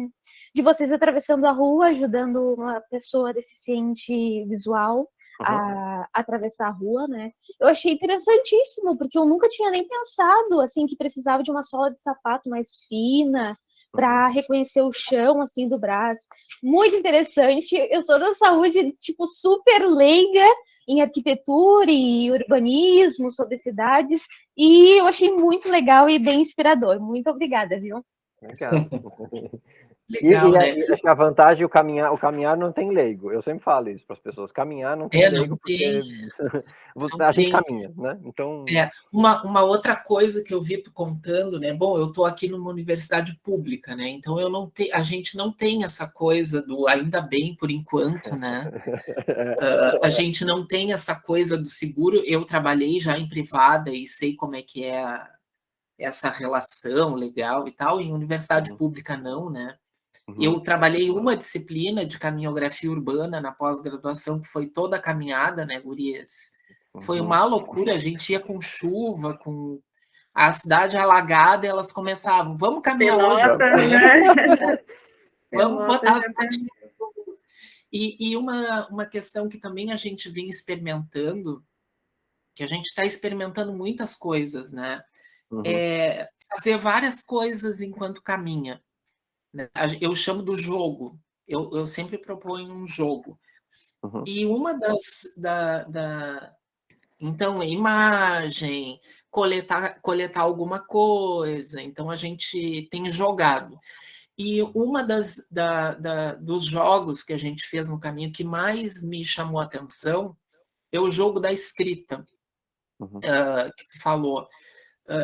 de vocês atravessando a rua, ajudando uma pessoa deficiente visual a atravessar a rua, né? Eu achei interessantíssimo, porque eu nunca tinha nem pensado, assim, que precisava de uma sola de sapato mais fina para reconhecer o chão, assim, do braço. Muito interessante. Eu sou da saúde, tipo, super leiga em arquitetura e urbanismo, sobre cidades, e eu achei muito legal e bem inspirador. Muito obrigada, viu? Legal. Legal, né? Acho que a vantagem, o caminhar não tem leigo. Eu sempre falo isso para as pessoas. Caminhar não tem leigo, porque a gente caminha, né? Então... Uma outra coisa que eu vi tu contando, né? Bom, eu estou aqui numa universidade pública, né? Então a gente não tem essa coisa do ainda bem por enquanto, né? A gente não tem essa coisa do seguro. Eu trabalhei já em privada e sei como é que é essa relação legal e tal. Em universidade pública não, né? Eu trabalhei uma disciplina de caminhografia urbana na pós-graduação, que foi toda a caminhada, né, gurias? Foi uma loucura, a gente ia com chuva, com a cidade alagada, e elas começavam, vamos caminhar hoje. Né? Vamos botar as patinhas. E uma questão que também a gente vem experimentando, que a gente está experimentando muitas coisas, né? É fazer várias coisas enquanto caminha. Eu chamo do jogo. Eu sempre proponho um jogo. E uma então, imagem, coletar alguma coisa. Então, a gente tem jogado. E uma dos jogos que a gente fez no caminho que mais me chamou a atenção é o jogo da escrita, que tu falou.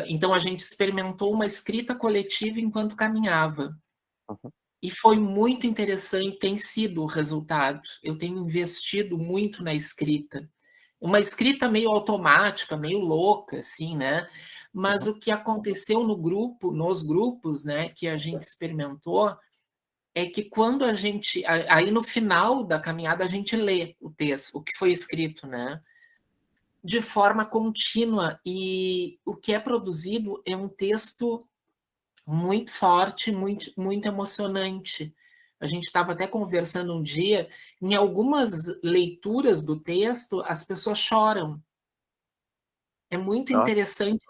Então, a gente experimentou uma escrita coletiva enquanto caminhava. E foi muito interessante, tem sido o resultado. Eu tenho investido muito na escrita. Uma escrita meio automática, meio louca, assim, né? Mas o que aconteceu nos grupos, né, que a gente experimentou, é que quando a gente... Aí no final da caminhada a gente lê o texto, o que foi escrito, né? De forma contínua. E o que é produzido é um texto muito forte, muito, muito emocionante. A gente estava até conversando um dia, em algumas leituras do texto, as pessoas choram. É muito interessante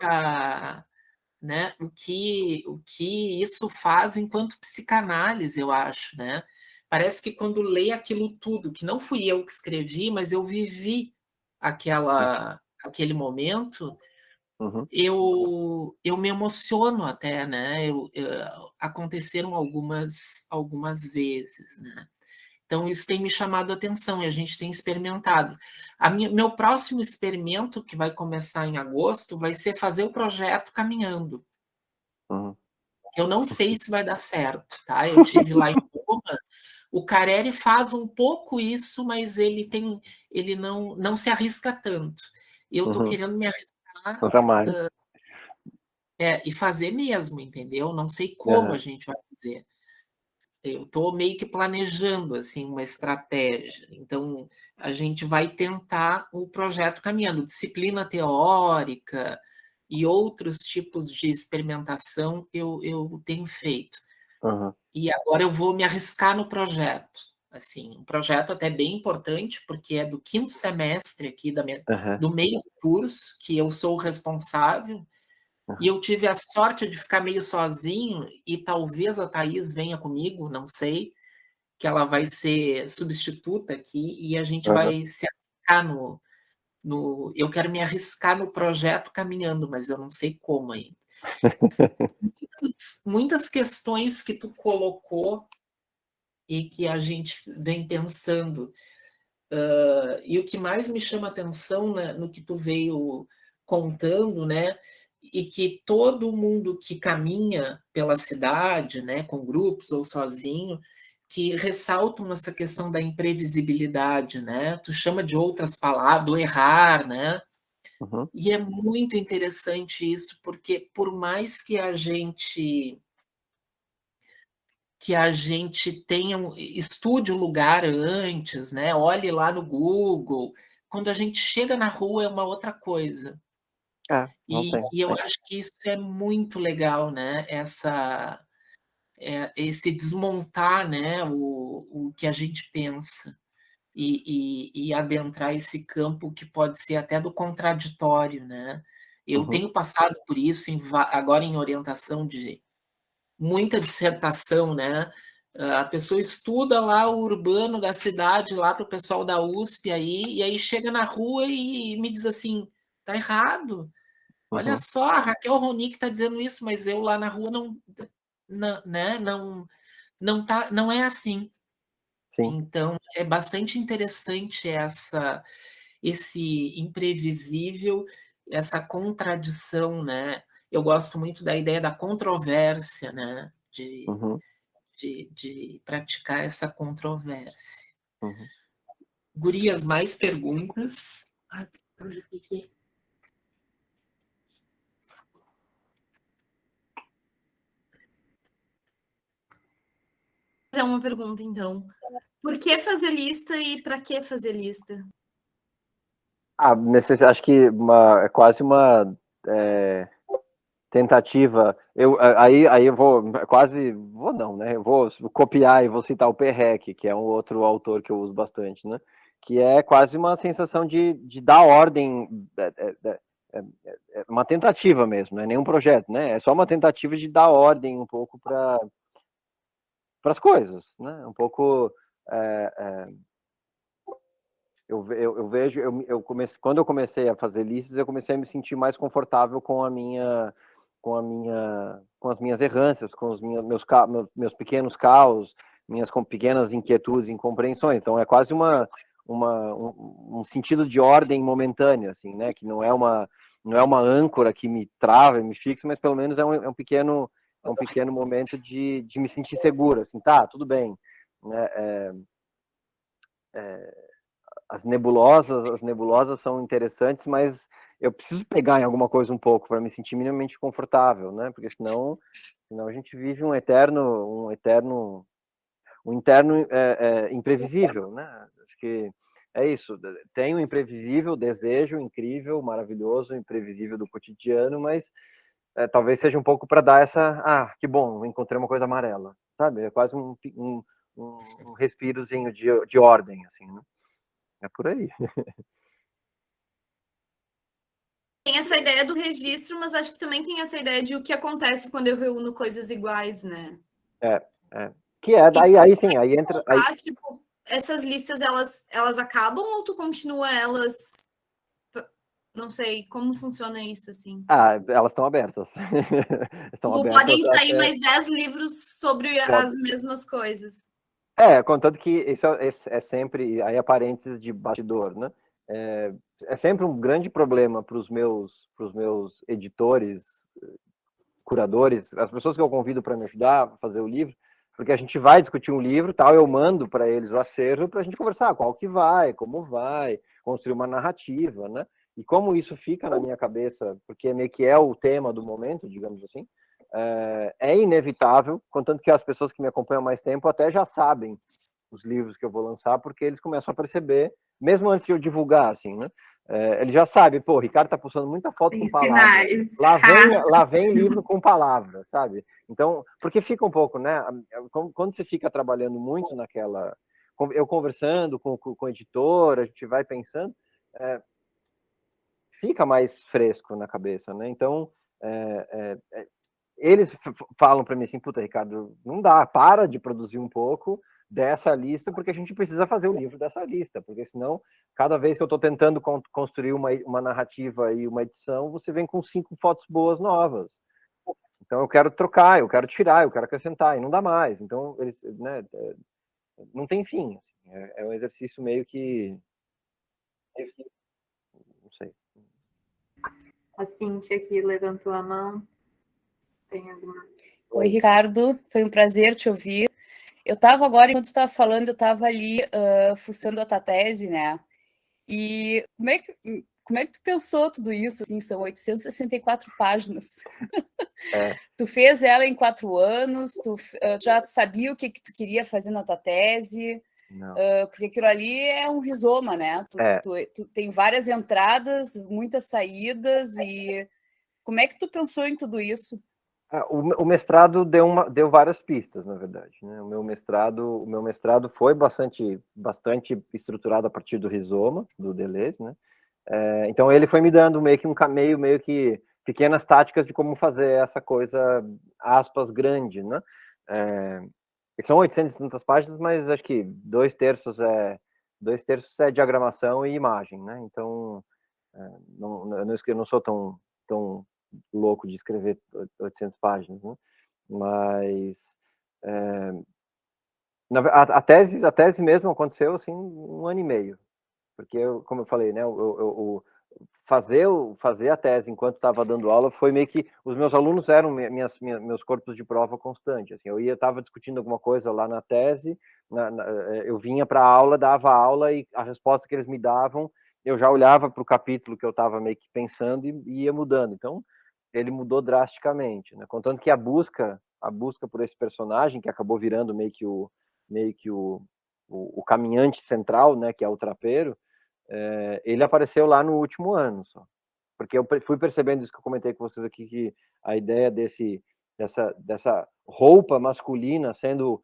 né, o que isso faz enquanto psicanálise, eu acho. Né? Parece que quando lê aquilo tudo, que não fui eu que escrevi, mas eu vivi aquele momento, eu me emociono até, né? Aconteceram algumas vezes, né? Então, isso tem me chamado a atenção e a gente tem experimentado. Meu próximo experimento, que vai começar em agosto, vai ser fazer o projeto caminhando. Eu não sei se vai dar certo, tá? Eu tive lá em Roma, o Careri faz um pouco isso, mas ele não se arrisca tanto. Eu estou querendo me arriscar e fazer mesmo, entendeu? Não sei como a gente vai fazer. Eu estou meio que planejando assim uma estratégia. Então, a gente vai tentar o projeto caminhando, disciplina teórica e outros tipos de experimentação eu tenho feito. E agora eu vou me arriscar no projeto. Assim, um projeto até bem importante, porque é do 5º semestre aqui do meio do curso, que eu sou o responsável. E eu tive a sorte de ficar meio sozinho, e talvez a Thaís venha comigo, não sei, que ela vai ser substituta aqui, e a gente vai se arriscar eu quero me arriscar no projeto caminhando, mas eu não sei como ainda. Muitas questões que tu colocou e que a gente vem pensando. E o que mais me chama atenção, né, no que tu veio contando, né, e que todo mundo que caminha pela cidade, né, com grupos ou sozinho, que ressaltam essa questão da imprevisibilidade, né? Tu chama de outras palavras, do errar, né? Uhum. E é muito interessante isso, porque por mais que a gente tenha estude o lugar antes, né? Olhe lá no Google. Quando a gente chega na rua é uma outra coisa. Não tem. E eu acho que isso é muito legal, né? Esse desmontar, né? O que a gente pensa e adentrar esse campo que pode ser até do contraditório, né? Eu tenho passado por isso agora em orientação de muita dissertação, né? A pessoa estuda lá o urbano da cidade, lá para o pessoal da USP aí, e aí chega na rua e me diz assim, tá errado. Olha só, a Raquel Ronick está dizendo isso, mas eu lá na rua né, não é assim. Sim. Então, é bastante interessante esse imprevisível, essa contradição, né? Eu gosto muito da ideia da controvérsia, né? De praticar essa controvérsia. Gurias, mais perguntas? Fazer uma pergunta, então. Por que fazer lista e para que fazer lista? Acho que é quase uma tentativa. Aí eu vou quase, vou não, né? Eu vou copiar e vou citar o Perrec, que é um outro autor que eu uso bastante, né? Que é quase uma sensação de dar ordem, uma tentativa mesmo, não é nenhum projeto, né? É só uma tentativa de dar ordem um pouco para as coisas, né? Um pouco. Eu vejo, quando eu comecei a fazer listas, eu comecei a me sentir mais confortável com as minhas errâncias, com os meus pequenos caos, minhas pequenas inquietudes, incompreensões. Então é quase um sentido de ordem momentânea, assim, né? Que não é uma âncora que me trava e me fixa, mas pelo menos é um pequeno momento de me sentir seguro, assim, tá, tudo bem, né? As nebulosas são interessantes, mas eu preciso pegar em alguma coisa um pouco para me sentir minimamente confortável, né? Porque senão a gente vive um interno imprevisível, né? Acho que é isso. Tem um imprevisível, desejo incrível, maravilhoso, imprevisível do cotidiano, mas talvez seja um pouco para dar que bom, encontrei uma coisa amarela, sabe? É quase um respirozinho de ordem, assim, né? É por aí. Tem essa ideia do registro, mas acho que também tem essa ideia de o que acontece quando eu reúno coisas iguais, né? Que é, daí, aí sim, aí entra... Aí... Tipo, essas listas, elas acabam ou tu continua elas... Não sei, como funciona isso, assim? Elas estão abertas. Podem sair mais 10 livros sobre as mesmas coisas. Contanto que isso é sempre, aí é parênteses de bastidor, né? É sempre um grande problema para os meus editores, curadores, as pessoas que eu convido para me ajudar a fazer o livro, porque a gente vai discutir um livro, tal, eu mando para eles o acervo para a gente conversar qual que vai, como vai, construir uma narrativa, né? E como isso fica na minha cabeça, porque meio que é o tema do momento, digamos assim, é inevitável, contanto que as pessoas que me acompanham há mais tempo até já sabem os livros que eu vou lançar, porque eles começam a perceber, mesmo antes de eu divulgar, assim, né? Ele já sabe, pô, o Ricardo tá postando muita foto com palavras. Lá vem livro com palavras, sabe? Então, porque fica um pouco, né? Quando você fica trabalhando muito naquela... Eu conversando com o editor, a gente vai pensando, fica mais fresco na cabeça, né? Então, eles falam para mim assim, puta, Ricardo, não dá, para de produzir um pouco, dessa lista, porque a gente precisa fazer o livro dessa lista, porque senão, cada vez que eu estou tentando construir uma narrativa e uma edição, você vem com 5 fotos boas novas. Então eu quero trocar, eu quero tirar, eu quero acrescentar, e não dá mais. Então, eles, né, não tem fim. Assim, é um exercício meio que... Não sei. A Cíntia aqui levantou a mão. Tem alguma? Oi, Ricardo, foi um prazer te ouvir. Eu estava agora, enquanto tu estava falando, eu estava ali fuçando a tua tese, né? E como é que tu pensou tudo isso? Assim, são 864 páginas. Tu fez ela em 4 anos, tu já sabia o que tu queria fazer na tua tese, porque aquilo ali é um rizoma, né? Tu tem várias entradas, muitas saídas, e como é que tu pensou em tudo isso? O mestrado deu várias pistas, na verdade, né? O meu mestrado foi bastante estruturado a partir do rizoma, do Deleuze, né? Então ele foi me dando meio que pequenas táticas de como fazer essa coisa, aspas, grande, né? São 800 e tantas páginas, mas acho que 2/3 é diagramação e imagem, né? Então, eu não sou tão louco de escrever 800 páginas, né? Mas a tese mesmo aconteceu assim 1 ano e meio, porque como eu falei, né, fazer a tese enquanto estava dando aula foi meio que os meus alunos eram meus corpos de prova constante. Assim, eu estava discutindo alguma coisa lá na tese, eu vinha para a aula, dava aula e a resposta que eles me davam, eu já olhava para o capítulo que eu estava meio que pensando e ia mudando. Então ele mudou drasticamente, né? Contanto que a busca por esse personagem que acabou virando meio que o caminhante central, né, que é o trapeiro, ele apareceu lá no último ano só, porque eu fui percebendo isso que eu comentei com vocês aqui, que a ideia dessa roupa masculina sendo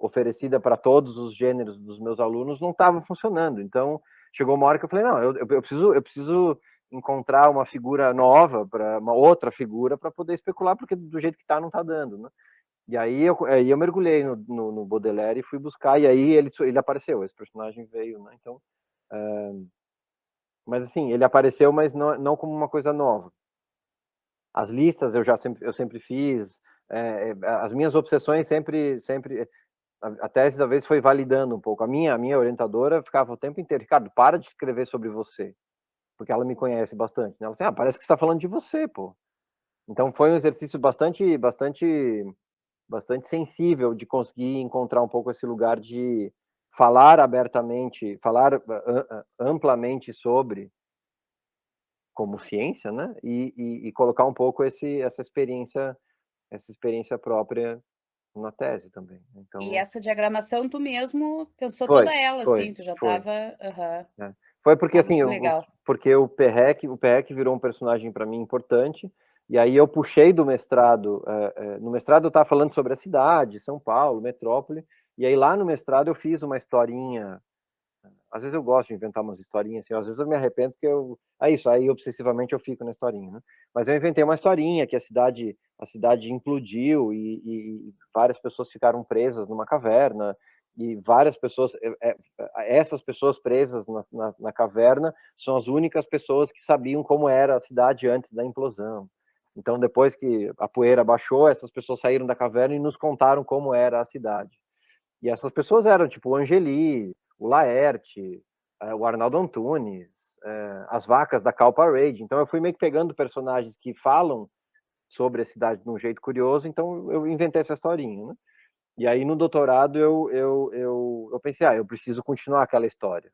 oferecida para todos os gêneros dos meus alunos não estava funcionando. Então chegou uma hora que eu falei, não, eu preciso encontrar uma figura nova, uma outra figura para poder especular, porque do jeito que está não está dando, né? E aí eu mergulhei no Baudelaire e fui buscar, e aí ele apareceu, esse personagem veio, né? Então, mas assim, ele apareceu, mas não como uma coisa nova. As listas eu sempre fiz, as minhas obsessões sempre a tese talvez foi validando um pouco. A minha orientadora ficava o tempo inteiro, Ricardo, para de escrever sobre você, porque ela me conhece bastante, né? Ela assim, parece que você está falando de você, pô. Então foi um exercício bastante sensível de conseguir encontrar um pouco esse lugar de falar abertamente, falar amplamente sobre como ciência, né? E colocar um pouco essa experiência própria na tese também. Então, E essa diagramação tu mesmo pensou toda ela, assim, tu já estava... Foi porque, assim, legal. porque o Perrec virou um personagem para mim importante, e aí eu puxei do mestrado, no mestrado eu estava falando sobre a cidade, São Paulo, metrópole, e aí lá no mestrado eu fiz uma historinha, às vezes eu gosto de inventar umas historinhas, assim, às vezes eu me arrependo porque aí obsessivamente eu fico na historinha, né? Mas eu inventei uma historinha que a cidade implodiu e várias pessoas ficaram presas numa caverna, e várias pessoas, essas pessoas presas na caverna são as únicas pessoas que sabiam como era a cidade antes da implosão. Então, depois que a poeira baixou, essas pessoas saíram da caverna e nos contaram como era a cidade. E essas pessoas eram, tipo, o Angeli, o Laerte, o Arnaldo Antunes, as vacas da Cow Parade. Então, eu fui meio que pegando personagens que falam sobre a cidade de um jeito curioso, então eu inventei essa historinha, né? E aí, no doutorado, eu pensei, eu preciso continuar aquela história,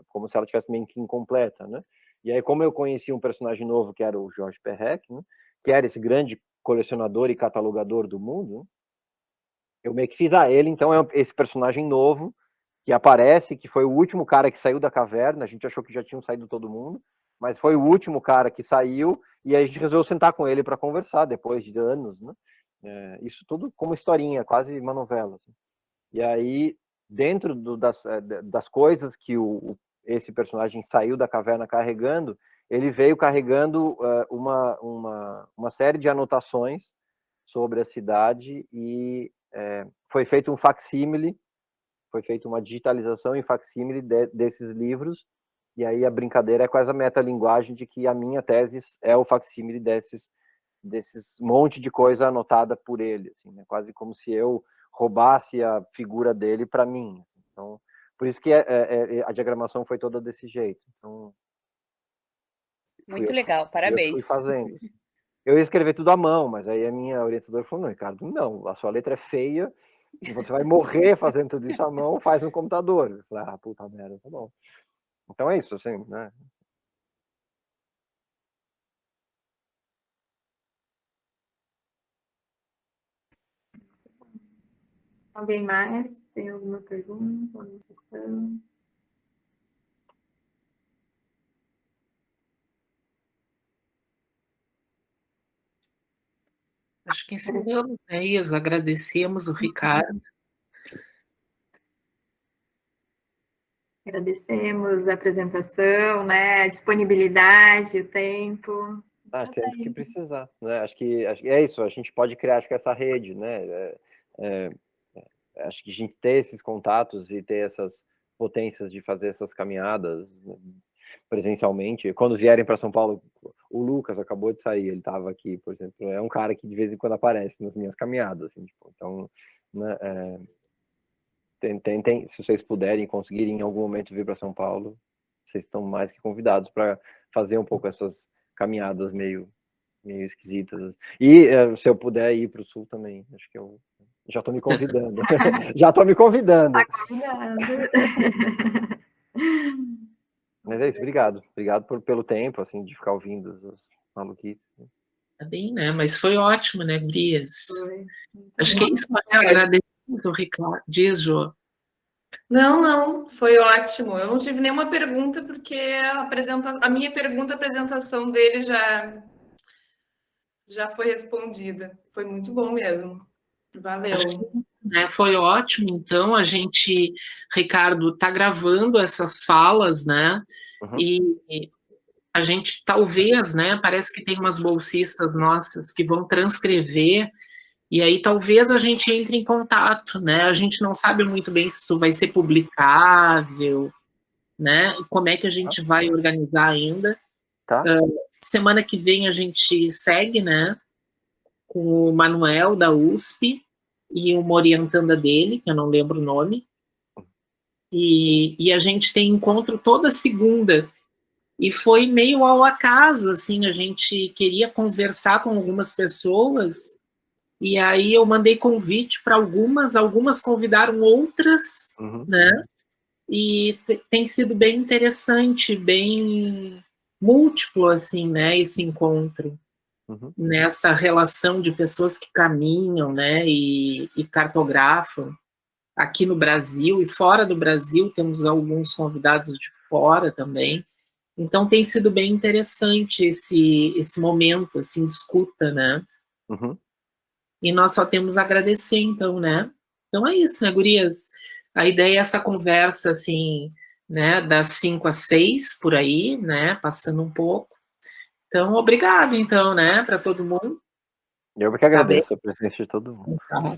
como se ela tivesse meio que incompleta, né? E aí, como eu conheci um personagem novo, que era o Georges Perrec, né? Que era esse grande colecionador e catalogador do mundo, né? Eu meio que fiz ele, então é esse personagem novo, que aparece, que foi o último cara que saiu da caverna, a gente achou que já tinham saído todo mundo, mas foi o último cara que saiu, e aí a gente resolveu sentar com ele para conversar, depois de anos, né? Isso tudo como historinha, quase uma novela. Assim. E aí, dentro das coisas que esse personagem saiu da caverna carregando, ele veio carregando uma série de anotações sobre a cidade, e foi feito um facsímile foi feita uma digitalização em facsímile desses livros, e aí a brincadeira é com essa metalinguagem de que a minha tese é o facsímile desses monte de coisa anotada por ele, assim, né? Quase como se eu roubasse a figura dele para mim. Então, por isso que a diagramação foi toda desse jeito. Então, Muito legal, parabéns. Eu fui fazendo. Eu ia escrever tudo à mão, mas aí a minha orientadora falou, não, Ricardo, não, a sua letra é feia, você vai morrer fazendo tudo isso à mão, faz no computador. Eu falei, puta merda, tá bom. Então é isso, assim, né? Alguém mais? Tem alguma pergunta, alguma questão? Acho que encerramos, né, Isa? Agradecemos o Ricardo. Agradecemos a apresentação, né? A disponibilidade, o tempo. Sempre que precisar, né? Acho que é isso, a gente pode criar, acho que essa rede, né? Acho que a gente ter esses contatos e ter essas potências de fazer essas caminhadas, né, presencialmente. Quando vierem para São Paulo, o Lucas acabou de sair, ele estava aqui, por exemplo, é um cara que de vez em quando aparece nas minhas caminhadas, assim, tipo, então, né, se vocês puderem, conseguirem em algum momento vir para São Paulo, vocês estão mais que convidados para fazer um pouco essas caminhadas meio esquisitas. E se eu puder ir para o Sul também, acho que eu já estou me convidando. Já estou me convidando. Tá convidado. Mas é isso, obrigado. Obrigado pelo tempo, assim, de ficar ouvindo os maluquices. Tá bem, né? Mas foi ótimo, né, gurias? Foi. Acho que é isso, né? Agradecemos o Ricardo. Diz, Jô. Não, foi ótimo. Eu não tive nenhuma pergunta, porque a minha pergunta, a apresentação dele já foi respondida. Foi muito bom mesmo. Valeu. Né, foi ótimo, então a gente, Ricardo, está gravando essas falas, né? Uhum. E a gente talvez, né? Parece que tem umas bolsistas nossas que vão transcrever, e aí talvez a gente entre em contato, né? A gente não sabe muito bem se isso vai ser publicável, né? Como é que a gente vai organizar ainda. Tá. Semana que vem a gente segue, né? Com o Manuel da USP e uma orientanda dele, que eu não lembro o nome. E a gente tem encontro toda segunda. E foi meio ao acaso, assim, a gente queria conversar com algumas pessoas, e aí eu mandei convite para algumas convidaram outras, né? E tem sido bem interessante, bem múltiplo, assim, né, esse encontro. Nessa relação de pessoas que caminham, né, e cartografam aqui no Brasil e fora do Brasil, temos alguns convidados de fora também. Então tem sido bem interessante esse momento, assim, de escuta, né? E nós só temos a agradecer, então, né? Então é isso, né, gurias? A ideia é essa conversa, assim, né, das 5 às 6, por aí, né, passando um pouco. Então, obrigado, então, né, para todo mundo. Eu que agradeço a presença de todo mundo. Tchau,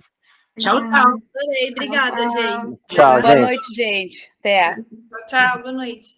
tchau. Adorei, obrigada, gente. Tchau, Boa gente. noite, gente. Até. Tchau, boa noite.